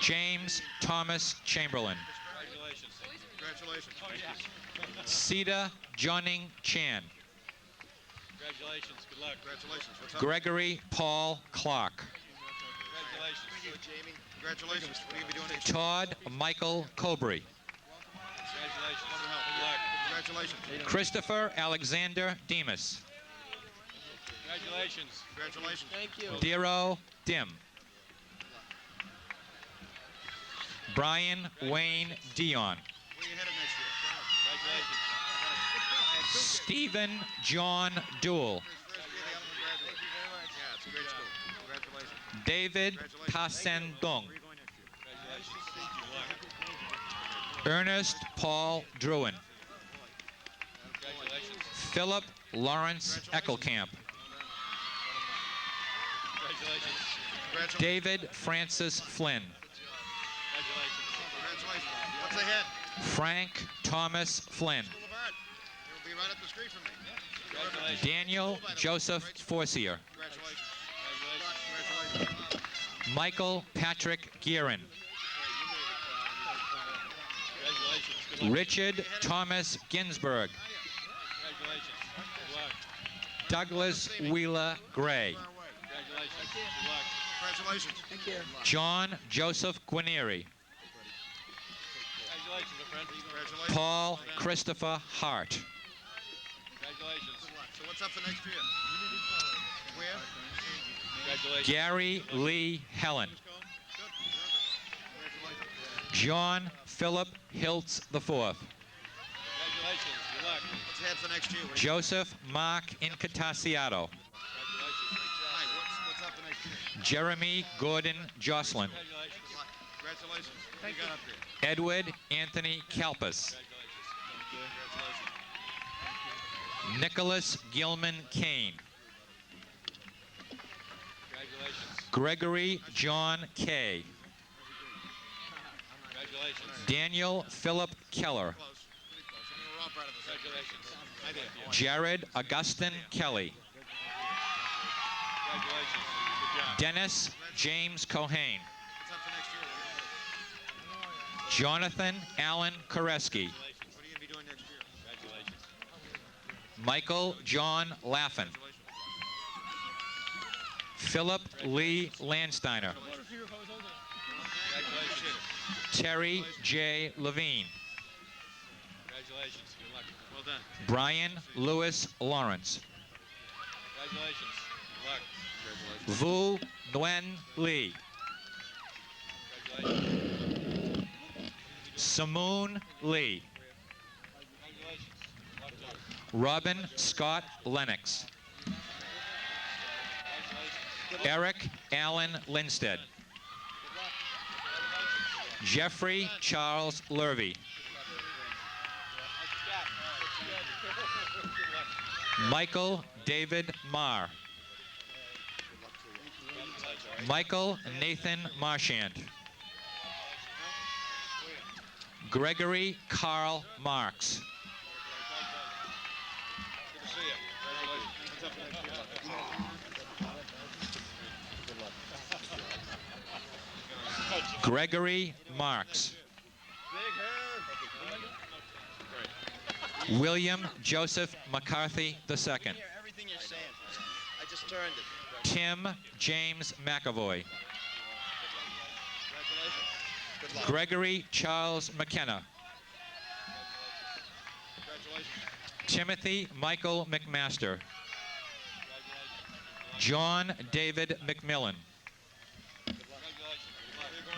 James Thomas Chamberlain. Congratulations. Congratulations. Sita Johning Chan. Congratulations. Good luck. Congratulations. What's up? Gregory Paul Clark. Congratulations. Thank you, Jamie. Congratulations. What are you gonna be doing next year? Todd Michael Cobrey. Congratulations. Good luck. Congratulations. Christopher Alexander Demas. Congratulations. Congratulations. Thank you. Dero Dim. Brian Wayne Dion. Where you headed next year? Congratulations. Stephen John Duell. David Tasendong. Ernest Paul Druin. Philip Lawrence Eckelkamp. David Francis Flynn. What's ahead? Frank Thomas Flynn. It'll be right up the street from me. Daniel Joseph Forcier. Michael Patrick Guerin. Richard Thomas Ginsburg. Douglas Wheeler Gray. Congratulations. Thank you. John Joseph Guinieri. Congratulations. Paul Christopher Hart. So what's up for next year? Where? Gary Lee Helen. John Philip Hiltz IV. What's ahead for next year? Joseph Mark Incatasiato. Hi, what's up for next year? Jeremy Gordon Jocelyn. Congratulations. What do you got up there? Edward Anthony Kalpas. Nicholas Gilman Kane. Gregory John Kay. Daniel Philip Keller. Jared Augustin Kelly. Dennis James Cohane. Jonathan Allen Koreski. What are you going to be doing next year? Michael John Laffin. Philip Lee Landsteiner. Terry J. Levine. Congratulations. Good luck. Well done. Brian Lewis Lawrence. Congratulations. Good luck. Vu Nguyen Lee. Samoon Lee. Robin Scott Lennox. Eric Allen Lindstead. Jeffrey Charles Lurvy. Michael David Marr. Michael Nathan Marchand. Gregory Carl Marks. Gregory Marks. William Joseph McCarthy II. Everything you're saying. I just turned it. Tim James McAvoy. Gregory Charles McKenna. Timothy Michael McMaster. John David McMillan.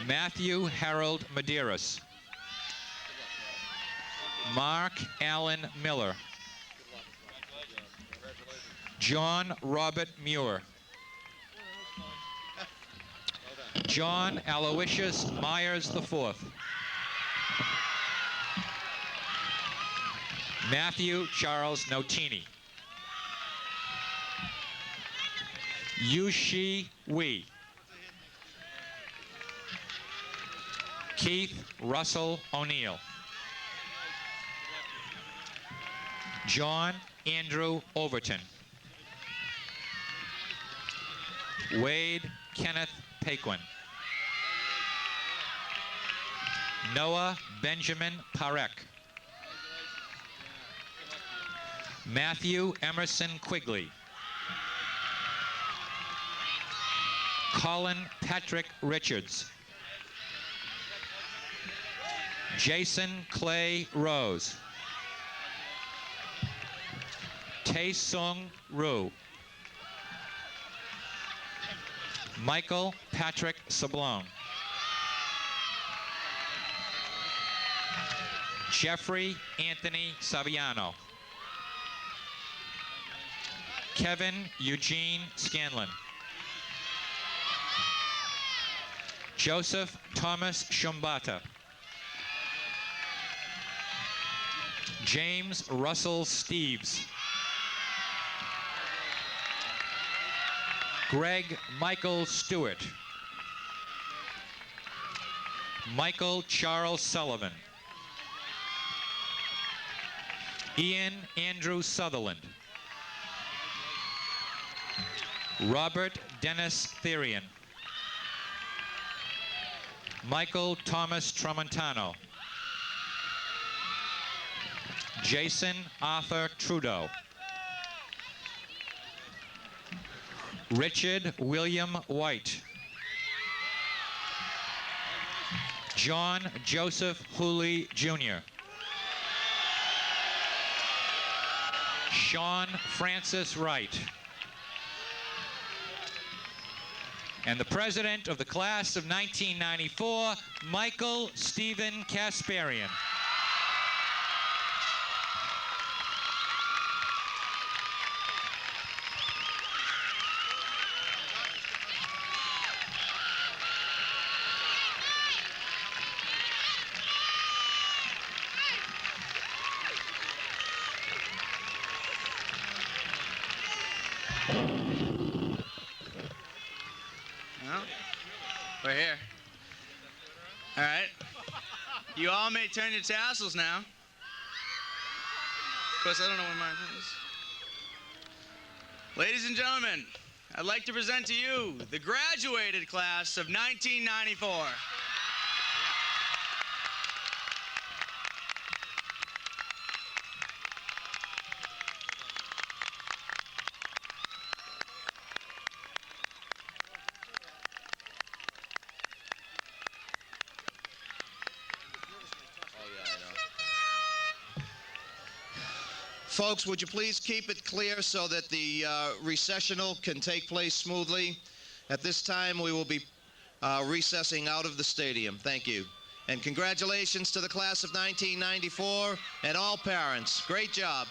Matthew Harold Medeiros. Mark Allen Miller. John Robert Muir. John Aloysius Myers IV. Matthew Charles Notini. Yushi Wee. Keith Russell O'Neill. John Andrew Overton. Wade Kenneth Paquin. Noah Benjamin Parek. Matthew Emerson Quigley. Colin Patrick Richards. Jason Clay Rose. Tae-Sung Roo. Michael Patrick Sablone. Jeffrey Anthony Saviano. Kevin Eugene Scanlon. Joseph Thomas Shumbata. James Russell Steves. Greg Michael Stewart. Michael Charles Sullivan. Ian Andrew Sutherland. Robert Dennis Therian. Michael Thomas Tramontano. Jason Arthur Trudeau. Richard William White. John Joseph Hooley Jr. Sean Francis Wright. And the president of the class of 1994, Michael Stephen Kasparian. Well, we're here. All right. You all may turn your tassels now. Of course, I don't know where mine is. Ladies and gentlemen, I'd like to present to you the graduated class of 1994. Folks, would you please keep it clear so that the recessional can take place smoothly? At this time, we will be recessing out of the stadium. Thank you. And congratulations to the class of 1994 and all parents. Great job.